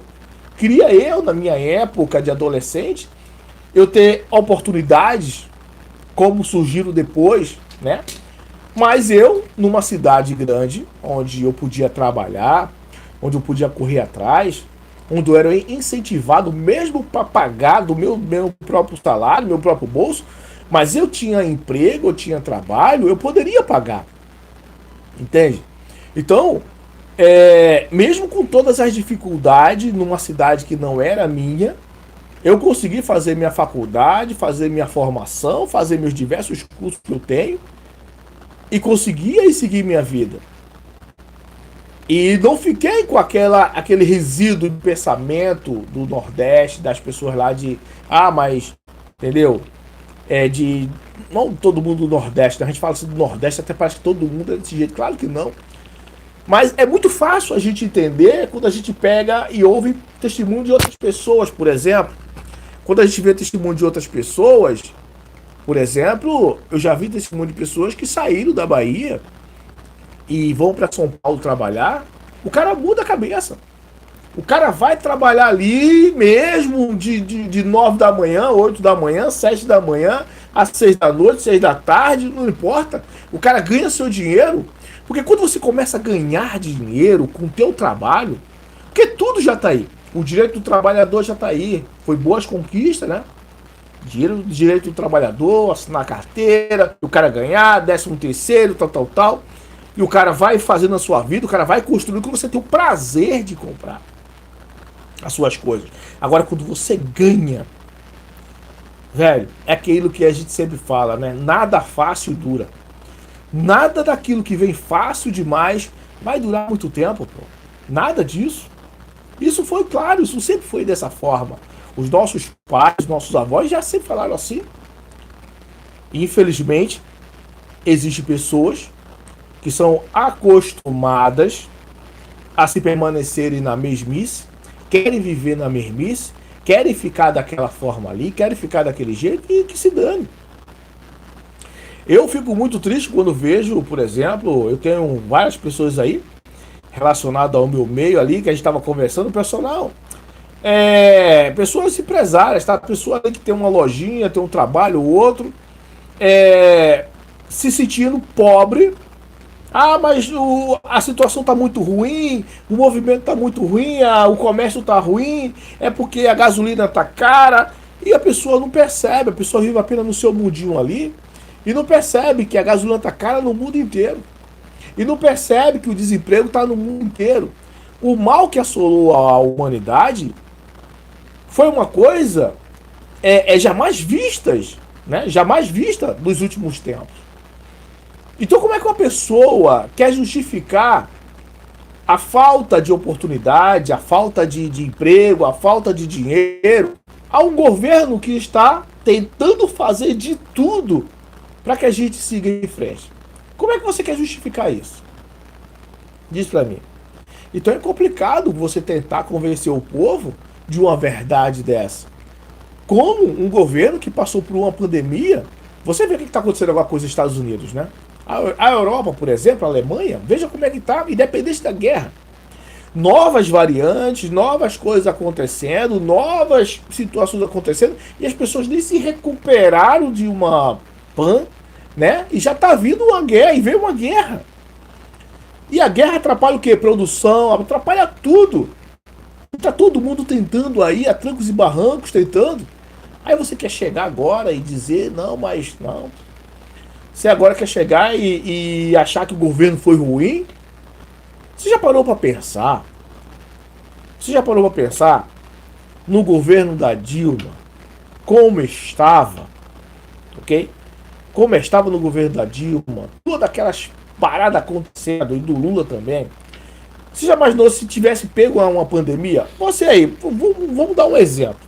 Queria eu, na minha época de adolescente, eu ter oportunidades como surgiram depois, né? Mas eu, numa cidade grande, onde eu podia trabalhar, onde eu podia correr atrás, onde eu era incentivado mesmo para pagar do meu próprio salário, meu próprio bolso, mas eu tinha emprego, eu tinha trabalho, eu poderia pagar. Entende? Então, mesmo com todas as dificuldades, numa cidade que não era minha, eu consegui fazer minha faculdade, fazer minha formação, fazer meus diversos cursos que eu tenho, e consegui aí seguir minha vida. E não fiquei com aquele resíduo de pensamento do Nordeste, das pessoas lá de... mas... Entendeu? Não todo mundo do Nordeste, né? A gente fala assim do Nordeste, até parece que todo mundo é desse jeito. Claro que não. Mas é muito fácil a gente entender quando a gente pega e ouve testemunho de outras pessoas, por exemplo. Quando a gente vê testemunho de outras pessoas, por exemplo, eu já vi testemunho de pessoas que saíram da Bahia e vão para São Paulo trabalhar, o cara muda a cabeça. O cara vai trabalhar ali mesmo de 9 da manhã, 8 da manhã, 7 da manhã, às 6 da noite, 6 da tarde, não importa. O cara ganha seu dinheiro, porque quando você começa a ganhar dinheiro com o teu trabalho, porque tudo já está aí. O direito do trabalhador já está aí. Foi boas conquistas, né? Direito do trabalhador, assinar carteira, o cara ganhar, 13º, tal. E o cara vai fazendo a sua vida, o cara vai construindo, quando você tem o prazer de comprar as suas coisas. Agora, quando você ganha, velho, é aquilo que a gente sempre fala, né? Nada fácil dura. Nada daquilo que vem fácil demais vai durar muito tempo, pô. Nada disso. Isso foi claro, isso sempre foi dessa forma. Os nossos pais, nossos avós já sempre falaram assim. Infelizmente, existem pessoas que são acostumadas a se permanecerem na mesmice, querem viver na mesmice, querem ficar daquela forma ali, querem ficar daquele jeito e que se dane. Eu fico muito triste quando vejo, por exemplo, eu tenho várias pessoas aí relacionadas ao meu meio ali, que a gente estava conversando, personal. Pessoas empresárias, tá? Pessoa que tem uma lojinha, tem um trabalho ou outro, se sentindo pobre. Ah, mas a situação está muito ruim, o movimento está muito ruim, o comércio está ruim, é porque a gasolina está cara. E a pessoa não percebe, a pessoa vive apenas no seu mundinho ali e não percebe que a gasolina está cara no mundo inteiro. E não percebe que o desemprego está no mundo inteiro. O mal que assolou a humanidade foi uma coisa jamais vistas, né? Jamais vista nos últimos tempos. Então como é que uma pessoa quer justificar a falta de oportunidade, a falta de emprego, a falta de dinheiro a um governo que está tentando fazer de tudo para que a gente siga em frente? Como é que você quer justificar isso? Diz para mim. Então é complicado você tentar convencer o povo de uma verdade dessa. Como um governo que passou por uma pandemia, você vê o que está acontecendo agora com os Estados Unidos, né? A Europa, por exemplo, a Alemanha, veja como é que está, independente da guerra. Novas variantes, novas coisas acontecendo, novas situações acontecendo, e as pessoas nem se recuperaram de uma né? E já está vindo uma guerra, e veio uma guerra. E a guerra atrapalha o quê? Produção, atrapalha tudo. Está todo mundo tentando aí, a trancos e barrancos, tentando. Aí você quer chegar agora e dizer, não, mas não. Você agora quer chegar e achar que o governo foi ruim? Você já parou para pensar? Você já parou para pensar no governo da Dilma? Como estava? Ok? Como estava no governo da Dilma? Todas aquelas paradas acontecendo, e do Lula também. Você já imaginou se tivesse pego uma pandemia? Você aí, vamos dar um exemplo.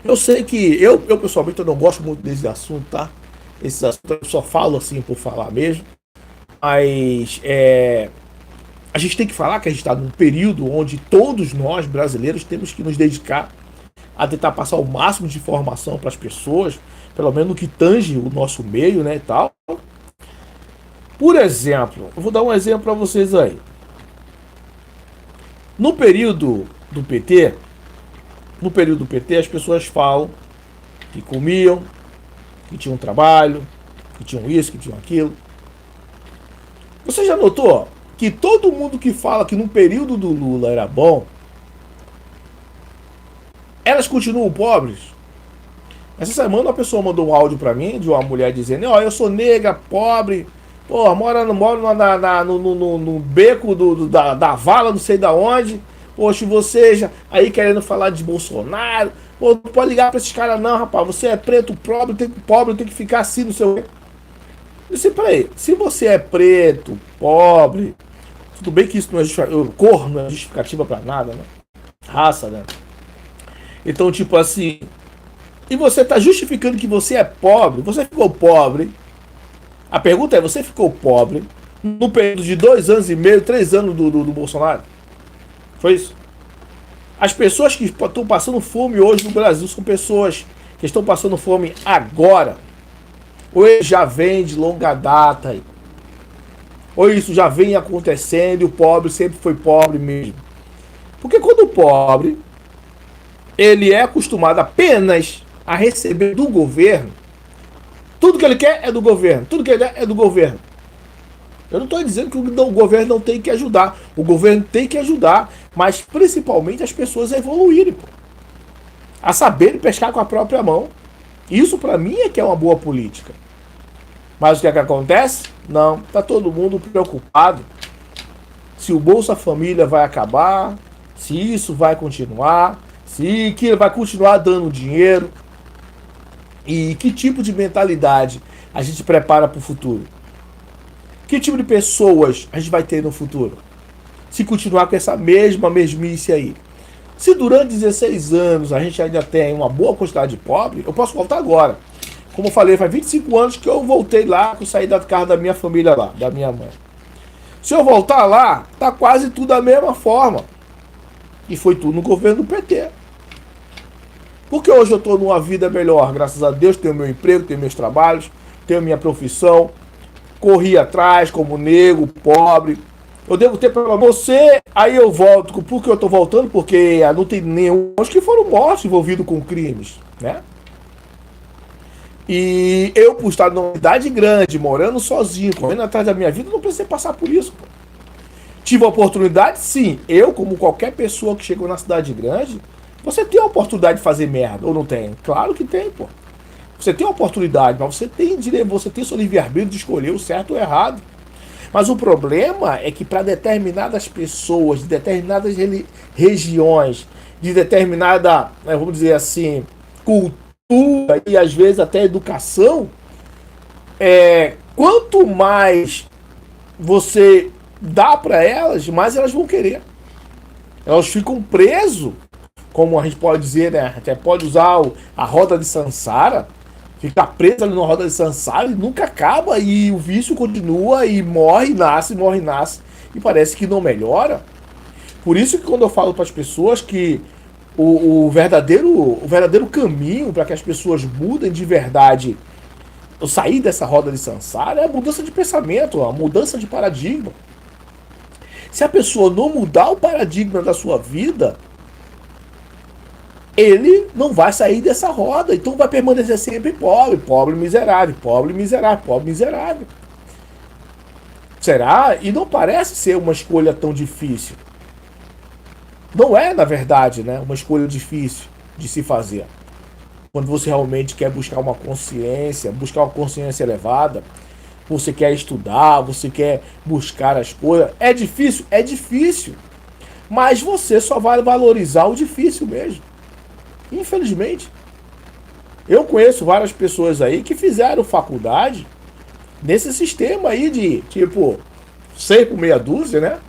Eu sei que eu pessoalmente eu não gosto muito desse assunto, tá? Esses assuntos eu só falo assim por falar mesmo. Mas a gente tem que falar que a gente está num período onde todos nós brasileiros temos que nos dedicar a tentar passar o máximo de informação para as pessoas, pelo menos no que tange o nosso meio, né, e tal. Por exemplo, eu vou dar um exemplo para vocês aí. No período do PT, as pessoas falam que comiam, que tinham trabalho, que tinham isso, que tinham aquilo. Você já notou que todo mundo que fala que no período do Lula era bom, elas continuam pobres? Essa semana uma pessoa mandou um áudio pra mim de uma mulher dizendo: ó, eu sou negra, pobre, pô, moro no beco da vala, não sei da onde. Poxa, você já aí querendo falar de Bolsonaro. Pô, não pode ligar pra esses caras não, rapaz. Você é preto, pobre, tem que ficar assim no seu... Eu disse, peraí, se você é preto, pobre, tudo bem que isso não é justificativa, cor não é justificativa pra nada, né? Raça, né? Então, tipo assim, e você tá justificando que você é pobre, você ficou pobre. A pergunta é, você ficou pobre no período de 2 anos e meio, 3 anos do Bolsonaro? Foi isso? As pessoas que estão passando fome hoje no Brasil são pessoas que estão passando fome agora. Ou já vem de longa data. Ou isso já vem acontecendo e o pobre sempre foi pobre mesmo. Porque quando o pobre, ele é acostumado apenas a receber do governo, tudo que ele quer é do governo, tudo que ele quer é do governo. Eu não estou dizendo que o governo não tem que ajudar. O governo tem que ajudar, mas principalmente as pessoas a evoluírem, pô. A saberem pescar com a própria mão. Isso para mim é que é uma boa política. Mas o que é que acontece? Não, tá todo mundo preocupado se o Bolsa Família vai acabar, se isso vai continuar, se que vai continuar dando dinheiro e que tipo de mentalidade a gente prepara para o futuro. Que tipo de pessoas a gente vai ter no futuro? Se continuar com essa mesmice aí. Se durante 16 anos a gente ainda tem uma boa quantidade de pobre, eu posso voltar agora. Como eu falei, faz 25 anos que eu voltei lá, que eu saí da casa da minha família lá, da minha mãe. Se eu voltar lá, tá quase tudo da mesma forma. E foi tudo no governo do PT. Porque hoje eu estou numa vida melhor, graças a Deus, tenho meu emprego, tenho meus trabalhos, tenho minha profissão, corri atrás como negro, pobre. Eu devo ter pelo menos você, aí eu volto. Por que eu estou voltando? Porque não tem nenhum que foram mortos envolvidos com crimes, né? E eu, por estar numa cidade grande, morando sozinho, correndo atrás da minha vida, não precisei passar por isso, pô. Tive a oportunidade, sim. Eu, como qualquer pessoa que chegou na cidade grande, você tem a oportunidade de fazer merda, ou não tem? Claro que tem, pô. Você tem a oportunidade, mas você tem direito, você tem seu livre-arbítrio de escolher o certo ou o errado. Mas o problema é que para determinadas pessoas, de determinadas regiões, de determinada, vamos dizer assim, cultura e às vezes até educação, quanto mais você dá para elas, mais elas vão querer. Elas ficam presos, como a gente pode dizer, né? Até pode usar a roda de Sansara, ficar preso ali na roda de Sansara e nunca acaba, e o vício continua e morre, nasce, e parece que não melhora. Por isso que quando eu falo para as pessoas que o verdadeiro caminho para que as pessoas mudem de verdade, eu sair dessa roda de Sansara, é a mudança de pensamento, a mudança de paradigma. Se a pessoa não mudar o paradigma da sua vida, ele não vai sair dessa roda. Então vai permanecer sempre pobre, pobre miserável, pobre miserável, pobre miserável. Será? E não parece ser uma escolha tão difícil. Não é, na verdade, né, uma escolha difícil de se fazer. Quando você realmente quer buscar uma consciência elevada, você quer estudar, você quer buscar as coisas. É difícil? É difícil. Mas você só vai valorizar o difícil mesmo. Infelizmente. Eu conheço várias pessoas aí que fizeram faculdade nesse sistema aí de, tipo, 6 por meia dúzia, né?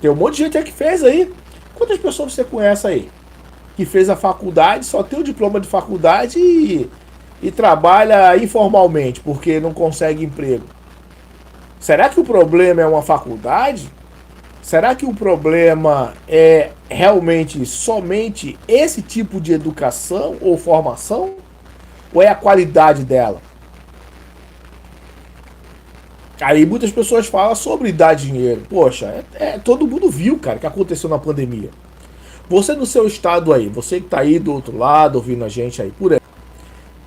Tem um monte de gente aí que fez aí. Quantas pessoas você conhece aí? Que fez a faculdade, só tem o diploma de faculdade e trabalha informalmente, porque não consegue emprego. Será que o problema é uma faculdade? Será que o problema é realmente somente esse tipo de educação ou formação? Ou é a qualidade dela? Aí muitas pessoas falam sobre dar dinheiro. Poxa, todo mundo viu, cara, o que aconteceu na pandemia. Você no seu estado aí, você que tá aí do outro lado, ouvindo a gente aí por aí.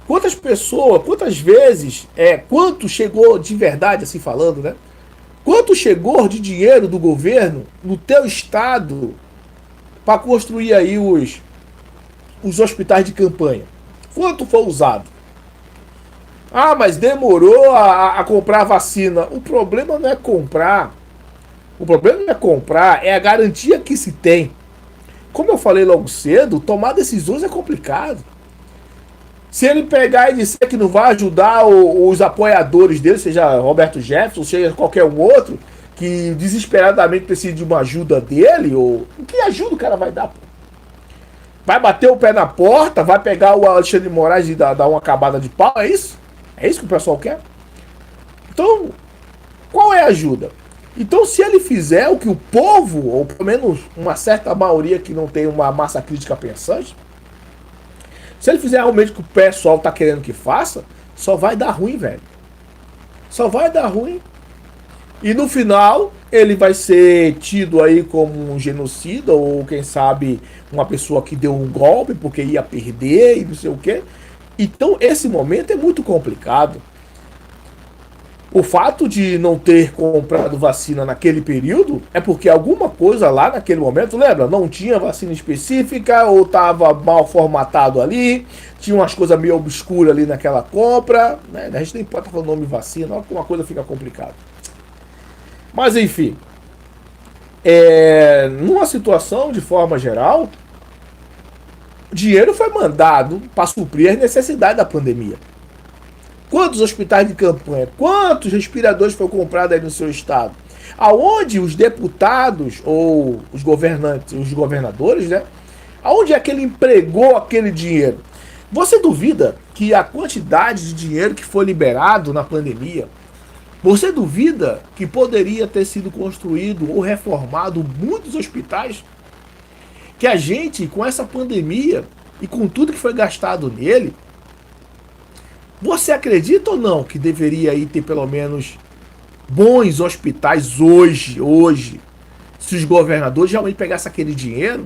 Quantas pessoas, quantas vezes, quanto chegou de verdade, assim falando, né? Quanto chegou de dinheiro do governo no teu estado para construir aí os hospitais de campanha? Quanto foi usado? Ah, mas demorou a comprar a vacina. O problema não é comprar. O problema não é comprar, é a garantia que se tem. Como eu falei logo cedo, tomar decisões é complicado. Se ele pegar e disser que não vai ajudar os apoiadores dele, seja Roberto Jefferson, seja qualquer um outro, que desesperadamente precisa de uma ajuda dele, ou que ajuda o cara vai dar? Pô? Vai bater o pé na porta, vai pegar o Alexandre de Moraes e dar uma acabada de pau, é isso? É isso que o pessoal quer? Então, qual é a ajuda? Então, se ele fizer o que o povo, ou pelo menos uma certa maioria que não tem uma massa crítica pensante, se ele fizer realmente o que o pessoal tá querendo que faça, só vai dar ruim, velho. Só vai dar ruim. E no final, ele vai ser tido aí como um genocida, ou quem sabe, uma pessoa que deu um golpe porque ia perder e não sei o quê. Então, esse momento é muito complicado. O fato de não ter comprado vacina naquele período é porque alguma coisa lá naquele momento, lembra? Não tinha vacina específica ou estava mal formatado ali, tinha umas coisas meio obscuras ali naquela compra, né? A gente nem pode falar o nome de vacina, alguma coisa fica complicada. Mas enfim, numa situação de forma geral, dinheiro foi mandado para suprir as necessidades da pandemia. Quantos hospitais de campanha, quantos respiradores foram comprados aí no seu estado? Aonde os deputados ou os governantes, os governadores, né? Aonde é que ele empregou aquele dinheiro? Você duvida que a quantidade de dinheiro que foi liberado na pandemia, você duvida que poderia ter sido construído ou reformado muitos hospitais? que a gente, com essa pandemia e com tudo que foi gastado nele, você acredita ou não que deveria aí ter pelo menos bons hospitais hoje, se os governadores realmente pegassem aquele dinheiro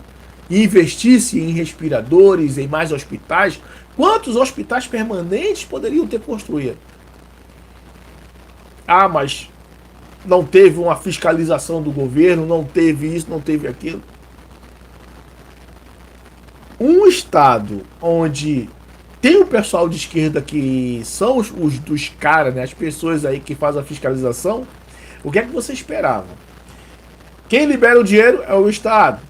e investissem em respiradores, em mais hospitais? Quantos hospitais permanentes poderiam ter construído? Ah, mas não teve uma fiscalização do governo, não teve isso, não teve aquilo. Um estado onde tem o pessoal de esquerda que são os dos caras, né, as pessoas aí que fazem a fiscalização, o que é que você esperava? Quem libera o dinheiro é o Estado.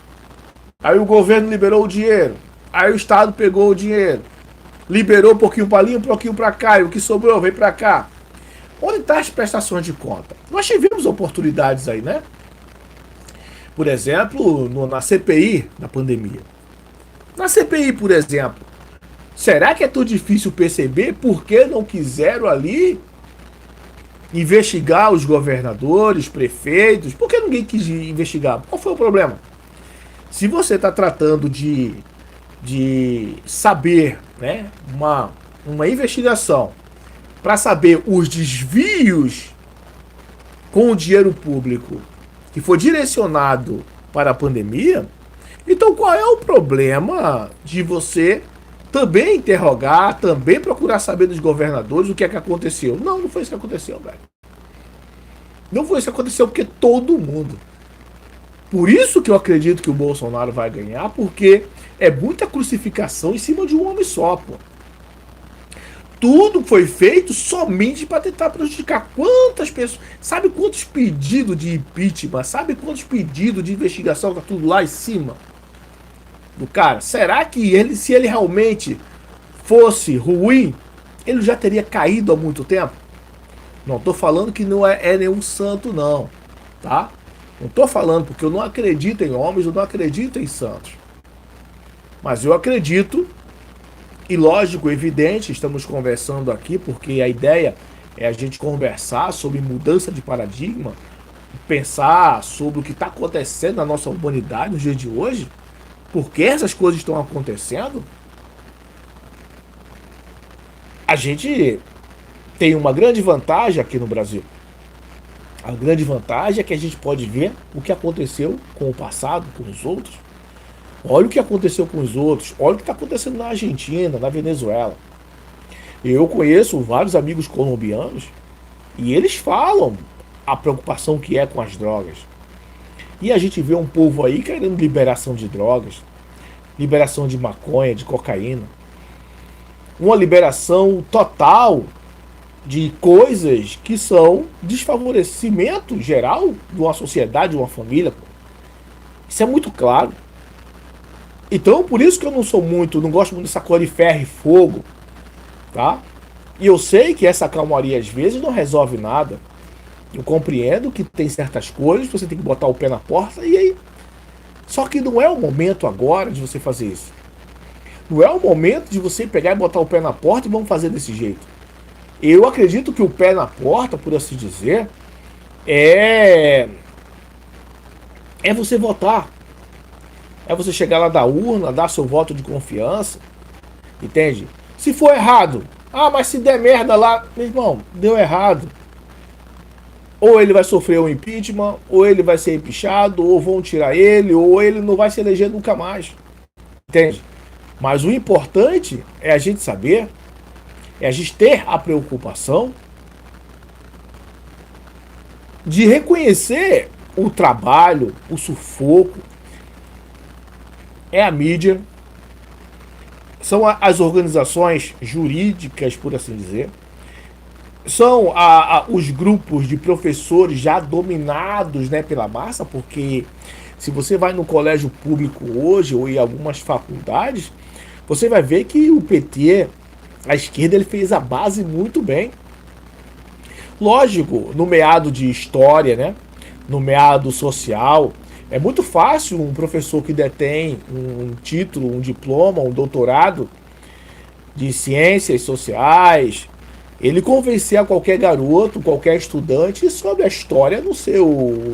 Aí o governo liberou o dinheiro. Aí o Estado pegou o dinheiro. Liberou um pouquinho para ali, um pouquinho para cá. E o que sobrou vem para cá. Onde estão as prestações de conta? Nós tivemos oportunidades aí, né? Por exemplo, na CPI da pandemia. Na CPI, por exemplo, será que é tão difícil perceber por que não quiseram ali investigar os governadores, prefeitos? Por que ninguém quis investigar? Qual foi o problema? Se você está tratando de saber, né, uma investigação para saber os desvios com o dinheiro público que foi direcionado para a pandemia, então qual é o problema de você também interrogar, também procurar saber dos governadores o que é que aconteceu? Não, não foi isso que aconteceu, velho. Não foi isso que aconteceu porque todo mundo. Por isso que eu acredito que o Bolsonaro vai ganhar, porque é muita crucificação em cima de um homem só, pô. Tudo foi feito somente para tentar prejudicar. Quantas pessoas... Sabe quantos pedidos de impeachment? Sabe quantos pedidos de investigação tá tudo lá em cima do cara? Será que ele, se ele realmente fosse ruim, ele já teria caído há muito tempo? Não tô falando que não é nenhum santo, não, tá? Não tô falando porque eu não acredito em homens, eu não acredito em santos. Mas eu acredito, e lógico, evidente, estamos conversando aqui porque a ideia é a gente conversar sobre mudança de paradigma, pensar sobre o que está acontecendo na nossa humanidade no dia de hoje, porque essas coisas estão acontecendo. A gente tem uma grande vantagem aqui no Brasil. A grande vantagem é que a gente pode ver o que aconteceu com o passado, com os outros. Olha o que aconteceu com os outros. Olha o que está acontecendo na Argentina, na Venezuela. Eu conheço vários amigos colombianos e eles falam a preocupação que é com as drogas. E a gente vê um povo aí querendo liberação de drogas, liberação de maconha, de cocaína. Uma liberação total de coisas que são desfavorecimento geral de uma sociedade, de uma família. Isso é muito claro. Então, por isso que eu não gosto muito dessa cor de ferro e fogo, tá? E eu sei que essa calmaria às vezes não resolve nada. Eu compreendo que tem certas coisas, você tem que botar o pé na porta e aí. Só que não é o momento agora de você fazer isso. Não é o momento de você pegar e botar o pé na porta e vamos fazer desse jeito. Eu acredito que o pé na porta, por assim dizer, é você votar. É você chegar lá da urna, dar seu voto de confiança. Entende? Se for errado, mas se der merda lá, meu irmão, deu errado. Ou ele vai sofrer um impeachment, ou ele vai ser empichado, ou vão tirar ele, ou ele não vai se eleger nunca mais. Entende? Mas o importante é a gente saber, é a gente ter a preocupação de reconhecer o trabalho, o sufoco, é a mídia, são as organizações jurídicas, por assim dizer, são os grupos de professores já dominados, né, pela massa, porque se você vai no colégio público hoje ou em algumas faculdades, você vai ver que o PT, a esquerda, ele fez a base muito bem. Lógico, no meado de história, né, no meado social, é muito fácil um professor que detém um título, um diploma, um doutorado de ciências sociais, ele convencer a qualquer garoto, qualquer estudante sobre a história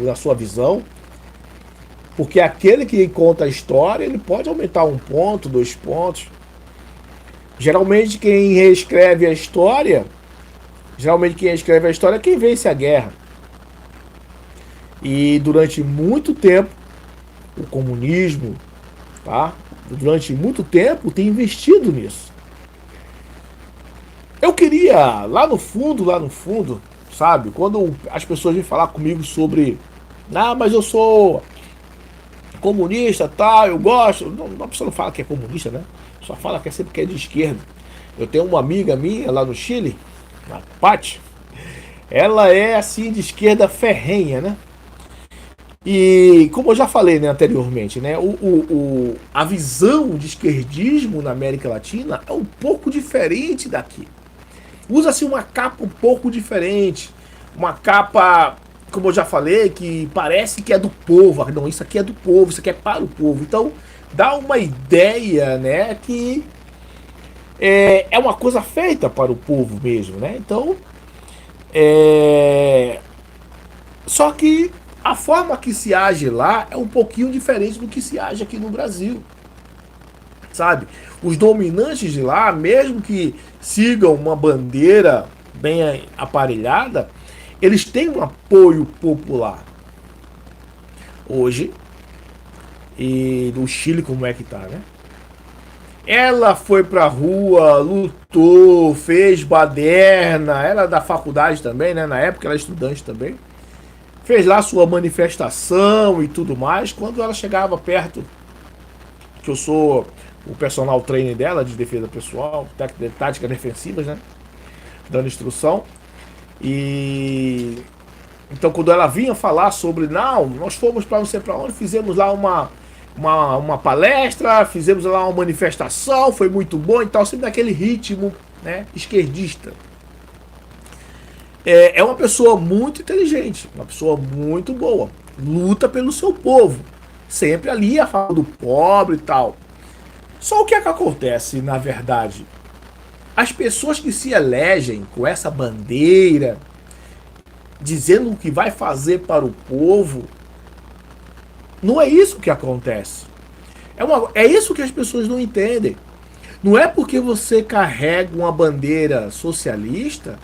na sua visão. Porque aquele que conta a história, ele pode aumentar 1 ponto, 2 pontos. Geralmente quem reescreve a história, é quem vence a guerra. E durante muito tempo, o comunismo, tá? Durante muito tempo tem investido nisso. Eu queria, lá no fundo, sabe? Quando as pessoas vêm falar comigo sobre, ah, mas eu sou comunista, tal, eu gosto. Não, a pessoa não fala que é comunista, né? Só fala que é sempre que é de esquerda. Eu tenho uma amiga minha lá no Chile, a Paty. Ela é assim de esquerda ferrenha, né? E como eu já falei, né, anteriormente, né, a visão de esquerdismo na América Latina é um pouco diferente daqui. Usa-se uma capa um pouco diferente, uma capa, como eu já falei, que parece que é do povo. Não, isso aqui é do povo, isso aqui é para o povo. Então dá uma ideia, né, que é uma coisa feita para o povo mesmo, né? Então só que a forma que se age lá é um pouquinho diferente do que se age aqui no Brasil, sabe? Os dominantes de lá, mesmo que sigam uma bandeira bem aparelhada, eles têm um apoio popular. Hoje, e no Chile como é que tá, né? Ela foi pra rua, lutou, fez baderna, ela é da faculdade também, né? Na época ela é estudante também. Fez lá sua manifestação e tudo mais. Quando ela chegava perto, que eu sou o personal trainer dela, de defesa pessoal, táticas defensivas, né? Dando instrução. E então quando ela vinha falar sobre, não, nós fomos para não sei para onde, fizemos lá uma palestra, fizemos lá uma manifestação, foi muito bom e tal, sempre naquele ritmo, né, esquerdista. É uma pessoa muito inteligente, uma pessoa muito boa, luta pelo seu povo, sempre ali a favor do pobre e tal. Só o que é que acontece, na verdade? As pessoas que se elegem com essa bandeira, dizendo o que vai fazer para o povo, não é isso que acontece. É isso que as pessoas não entendem. Não é porque você carrega uma bandeira socialista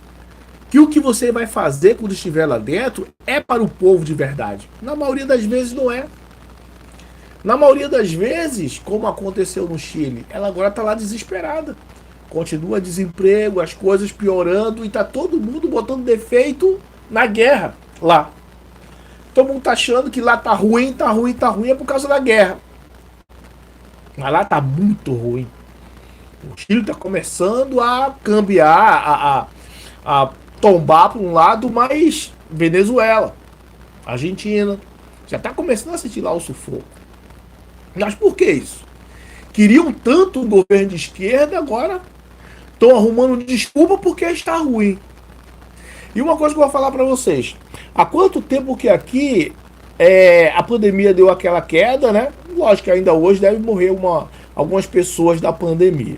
que o que você vai fazer quando estiver lá dentro é para o povo de verdade. Na maioria das vezes não é. Na maioria das vezes, como aconteceu no Chile, ela agora está lá desesperada. Continua desemprego, as coisas piorando e está todo mundo botando defeito na guerra lá. Todo mundo tá achando que lá tá ruim, é por causa da guerra. Mas lá tá muito ruim. O Chile tá começando a cambiar, a tombar para um lado, mas Venezuela, Argentina, já tá começando a sentir lá o sufoco. Mas por que isso? Queriam tanto o governo de esquerda, agora estão arrumando desculpa porque está ruim. E uma coisa que eu vou falar para vocês. Há quanto tempo que aqui a pandemia deu aquela queda, né? Lógico que ainda hoje deve morrer algumas pessoas da pandemia.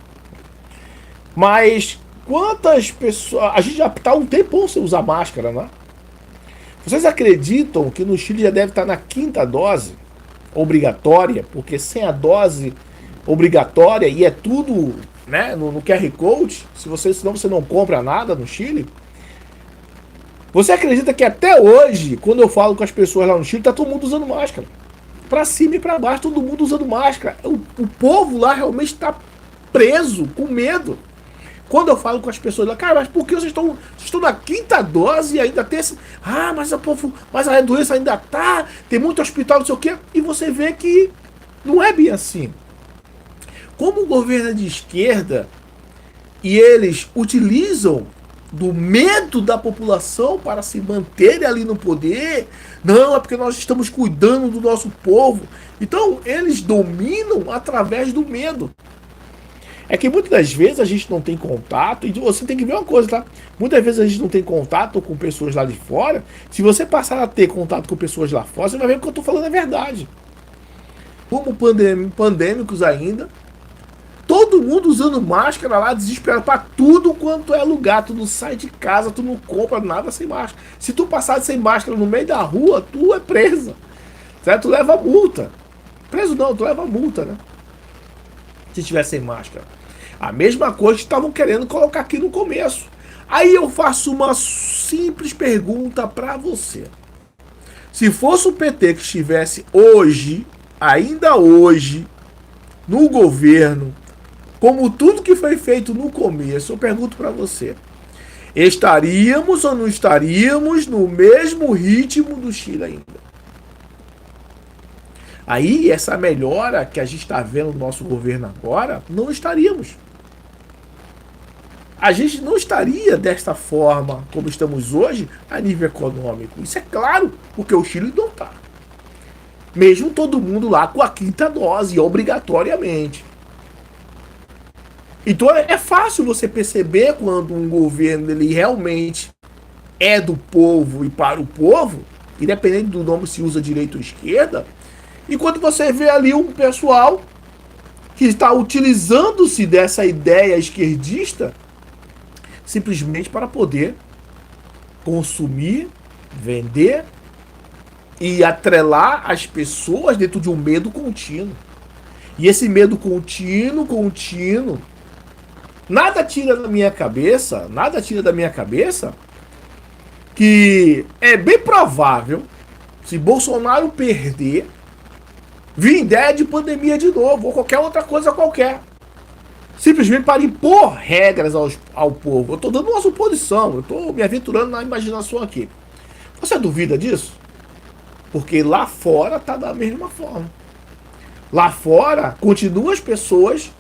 Mas quantas pessoas... A gente já está um tempão sem usar máscara, né? Vocês acreditam que no Chile já deve estar na 5ª dose obrigatória? Porque sem a dose obrigatória, e é tudo, né, no QR Code, senão você não compra nada no Chile. Você acredita que até hoje, quando eu falo com as pessoas lá no Chile, tá todo mundo usando máscara? Pra cima e pra baixo, todo mundo usando máscara. O povo lá realmente está preso, com medo. Quando eu falo com as pessoas lá, cara, mas por que vocês estão na 5ª dose e ainda tem esse... Ah, mas a doença ainda tá, tem muito hospital, não sei o quê. E você vê que não é bem assim. Como o governo é de esquerda e eles utilizam do medo da população para se manterem ali no poder, não, é porque nós estamos cuidando do nosso povo. Então, eles dominam através do medo. É que muitas das vezes a gente não tem contato, e você tem que ver uma coisa, tá? Muitas vezes a gente não tem contato com pessoas lá de fora. Se você passar a ter contato com pessoas lá fora, você vai ver que o que eu estou falando é verdade. Como pandêmicos ainda, todo mundo usando máscara lá, desesperado para tudo quanto é lugar. Tu não sai de casa, tu não compra nada sem máscara. Se tu passar sem máscara no meio da rua, tu é presa. certo? Tu leva multa. Preso não, tu leva multa, né? Se tiver sem máscara. A mesma coisa que estavam querendo colocar aqui no começo. Aí eu faço uma simples pergunta para você. Se fosse o PT que estivesse hoje, ainda hoje, no governo, como tudo que foi feito no começo, eu pergunto para você: estaríamos ou não estaríamos no mesmo ritmo do Chile ainda? Aí, essa melhora que a gente está vendo no nosso governo agora, não estaríamos. A gente não estaria desta forma como estamos hoje a nível econômico. Isso é claro, porque o Chile não está. Mesmo todo mundo lá com a quinta dose, obrigatoriamente. Então é fácil você perceber quando um governo ele realmente é do povo e para o povo, independente do nome se usa direita ou esquerda, e quando você vê ali um pessoal que está utilizando-se dessa ideia esquerdista simplesmente para poder consumir, vender e atrelar as pessoas dentro de um medo contínuo. E esse medo contínuo, nada tira da minha cabeça que é bem provável, se Bolsonaro perder, vir ideia de pandemia de novo, ou qualquer outra coisa qualquer. Simplesmente para impor regras ao povo. Eu estou dando uma suposição, eu estou me aventurando na imaginação aqui. Você duvida disso? Porque lá fora está da mesma forma. Lá fora, continuam as pessoas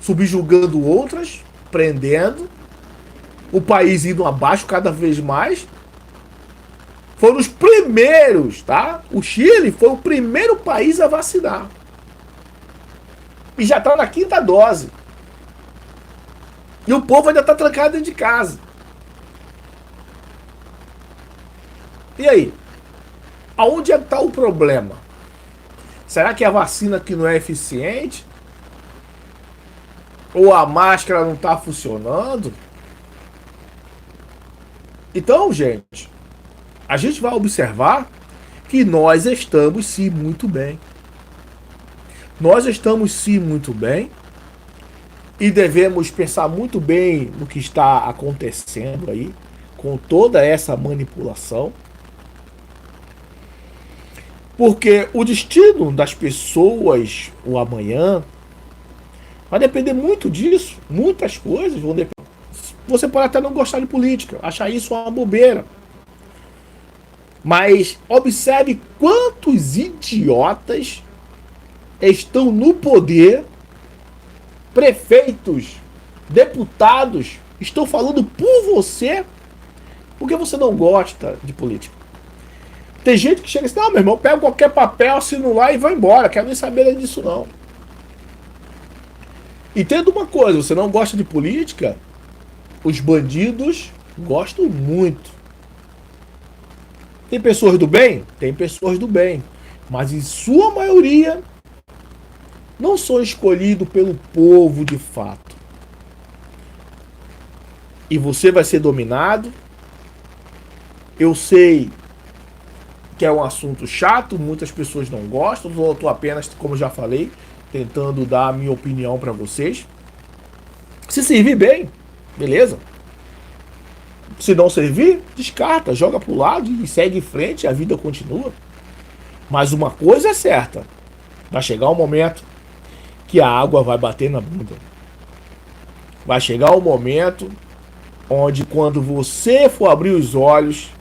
subjugando outras, prendendo, o país indo abaixo cada vez mais. Foram os primeiros, tá? O Chile foi o primeiro país a vacinar. E já está na quinta dose. E o povo ainda está trancado dentro de casa. E aí? Aonde é que está o problema? Será que a vacina que não é eficiente? Ou a máscara não está funcionando? Então, gente, a gente vai observar que nós estamos sim muito bem. Nós estamos sim muito bem. E devemos pensar muito bem no que está acontecendo aí, com toda essa manipulação. Porque o destino das pessoas, o amanhã, vai depender muito disso. Muitas coisas vão depender. Você pode até não gostar de política, achar isso uma bobeira. Mas observe quantos idiotas estão no poder. Prefeitos, deputados estão falando por você porque você não gosta de política. Tem gente que chega assim: não, meu irmão, pega qualquer papel, assino lá e vai embora, quero nem saber disso não. Entenda uma coisa: você não gosta de política, os bandidos gostam muito. Tem pessoas do bem? Tem pessoas do bem, mas em sua maioria não sou escolhido pelo povo de fato. E você vai ser dominado. Eu sei que é um assunto chato, muitas pessoas não gostam, eu estou apenas, como já falei, tentando dar a minha opinião para vocês. Se servir bem, beleza. Se não servir, descarta, joga para o lado e segue em frente, a vida continua. Mas uma coisa é certa, vai chegar um momento que a água vai bater na bunda. Vai chegar um momento onde, quando você for abrir os olhos,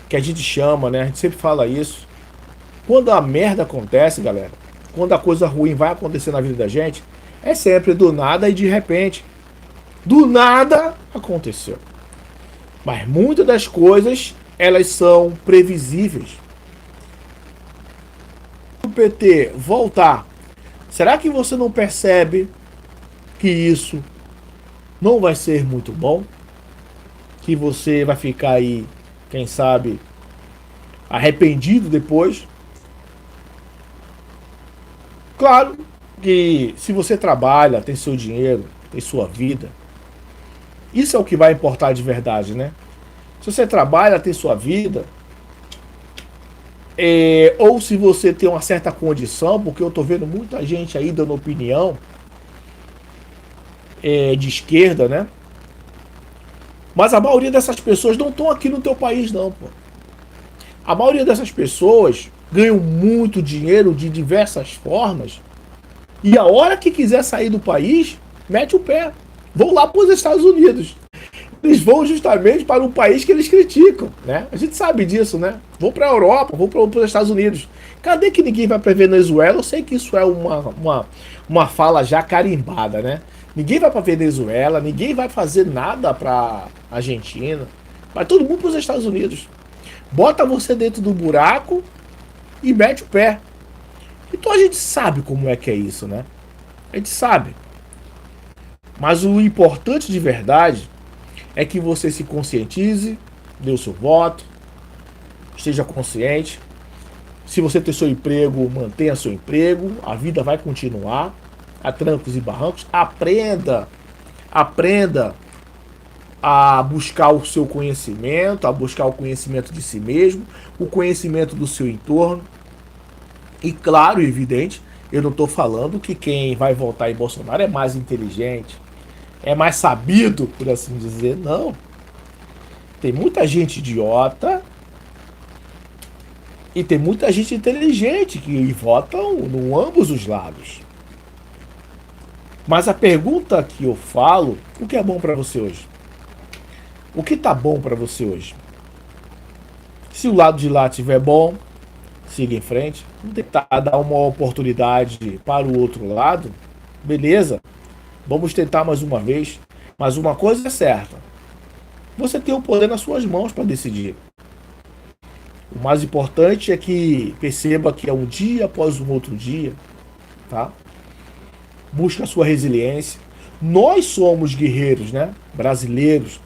que a gente chama, né? A gente sempre fala isso. Quando a merda acontece, galera, quando a coisa ruim vai acontecer na vida da gente, é sempre do nada e de repente. Do nada aconteceu. Mas muitas das coisas, elas são previsíveis. O PT voltar, será que você não percebe que isso não vai ser muito bom? Que você vai ficar aí, quem sabe, arrependido depois? Claro que se você trabalha, tem seu dinheiro, tem sua vida, isso é o que vai importar de verdade, né? Se você trabalha, tem sua vida, ou se você tem uma certa condição, porque eu tô vendo muita gente aí dando opinião de esquerda, né? Mas a maioria dessas pessoas não estão aqui no teu país, não, pô. A maioria dessas pessoas ganham muito dinheiro de diversas formas e a hora que quiser sair do país, mete o pé. Vão lá para os Estados Unidos. Eles vão justamente para um país que eles criticam, né? A gente sabe disso, né? Vão para a Europa, vão para os Estados Unidos. Cadê que ninguém vai para Venezuela? Eu sei que isso é uma fala já carimbada, né? Ninguém vai para Venezuela, ninguém vai fazer nada para Argentina. Vai todo mundo para os Estados Unidos. Bota você dentro do buraco e mete o pé. Então a gente sabe como é que é isso, né? A gente sabe. Mas o importante de verdade é que você se conscientize, dê o seu voto, esteja consciente. Se você tem seu emprego, mantenha seu emprego, a vida vai continuar a trancos e barrancos. Aprenda a buscar o seu conhecimento, a buscar o conhecimento de si mesmo, o conhecimento do seu entorno. E claro, evidente, eu não estou falando que quem vai votar em Bolsonaro é mais inteligente, é mais sabido, por assim dizer. Não. Tem muita gente idiota e tem muita gente inteligente que votam em ambos os lados. Mas a pergunta que eu falo, o que é bom para você hoje? O que tá bom para você hoje? Se o lado de lá estiver bom, siga em frente. Vamos tentar dar uma oportunidade para o outro lado. Beleza? Vamos tentar mais uma vez. Mas uma coisa é certa. Você tem o poder nas suas mãos para decidir. O mais importante é que perceba que é um dia após um outro dia, tá? Busca a sua resiliência. Nós somos guerreiros, né? Brasileiros.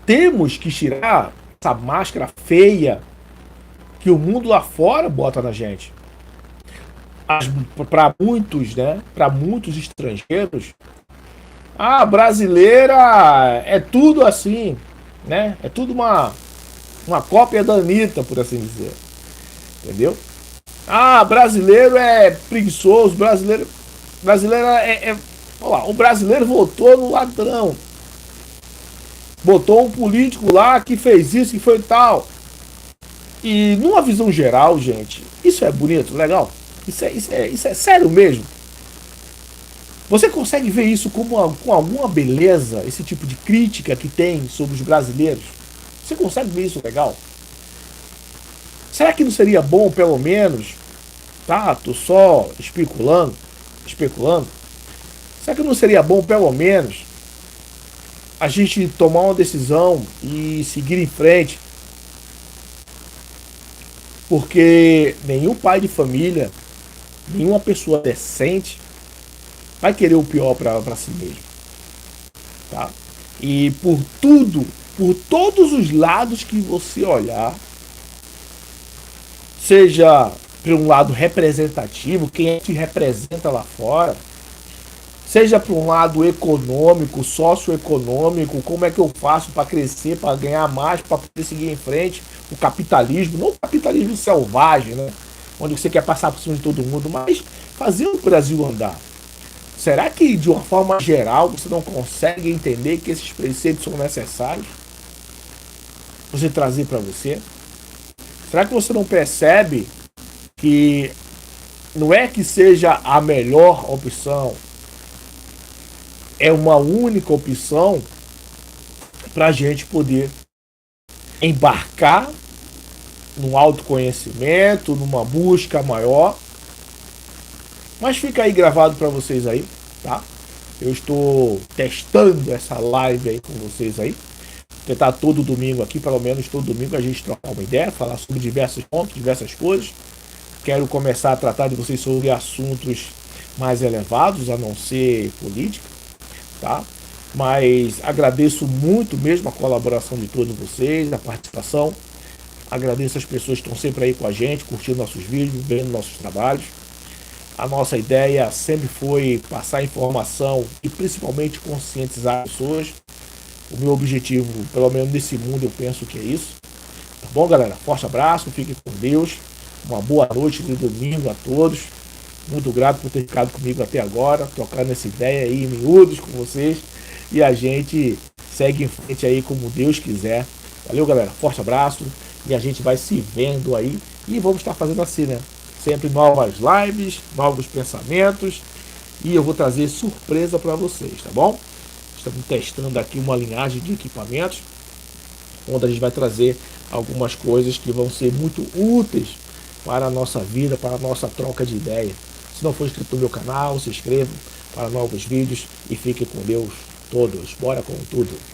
Temos que tirar essa máscara feia que o mundo lá fora bota na gente. Para muitos, né? Para muitos estrangeiros, a brasileira é tudo assim, né? É tudo uma cópia da Anitta, por assim dizer. Entendeu? Ah, brasileiro é preguiçoso, brasileiro olha lá, o brasileiro votou no ladrão. Botou um político lá que fez isso, que foi tal. E numa visão geral, gente, isso é bonito, legal? Isso é sério mesmo? Você consegue ver isso com alguma beleza, esse tipo de crítica que tem sobre os brasileiros? Você consegue ver isso legal? Será que não seria bom, pelo menos, tá? Tô só especulando. Será que não seria bom, pelo menos, a gente tomar uma decisão e seguir em frente? Porque nenhum pai de família, nenhuma pessoa decente vai querer o pior para si mesmo, tá? E por todos os lados que você olhar, seja por um lado representativo, quem é que representa lá fora, seja por um lado econômico, socioeconômico, como é que eu faço para crescer, para ganhar mais, para poder seguir em frente, o capitalismo, não o capitalismo selvagem, né? Onde você quer passar por cima de todo mundo, mas fazer o Brasil andar. Será que de uma forma geral você não consegue entender que esses preceitos são necessários? Você trazer para você? Será que você não percebe que não é que seja a melhor opção, é uma única opção para a gente poder embarcar num autoconhecimento, numa busca maior? Mas fica aí gravado para vocês aí, tá? Eu estou testando essa live aí com vocês aí. Tentar todo domingo aqui, pelo menos todo domingo, a gente trocar uma ideia, falar sobre diversos pontos, diversas coisas. Quero começar a tratar de vocês sobre assuntos mais elevados, a não ser política, tá? Mas agradeço muito mesmo a colaboração de todos vocês, a participação. Agradeço as pessoas que estão sempre aí com a gente, curtindo nossos vídeos, vendo nossos trabalhos. A nossa ideia sempre foi passar informação e principalmente conscientizar as pessoas. O meu objetivo, pelo menos nesse mundo, eu penso que é isso, Tá bom, galera? Forte abraço, fiquem com Deus. Uma boa noite de domingo a todos. Muito grato por ter ficado comigo até agora, trocando essa ideia aí em miúdos com vocês. E a gente segue em frente aí como Deus quiser. Valeu, galera. Forte abraço. E a gente vai se vendo aí. E vamos estar fazendo assim, né? Sempre novas lives, novos pensamentos. E eu vou trazer surpresa para vocês, tá bom? Estamos testando aqui uma linhagem de equipamentos, onde a gente vai trazer algumas coisas que vão ser muito úteis para a nossa vida, para a nossa troca de ideia. Se não for inscrito no meu canal, se inscreva para novos vídeos e fique com Deus todos. Bora com tudo!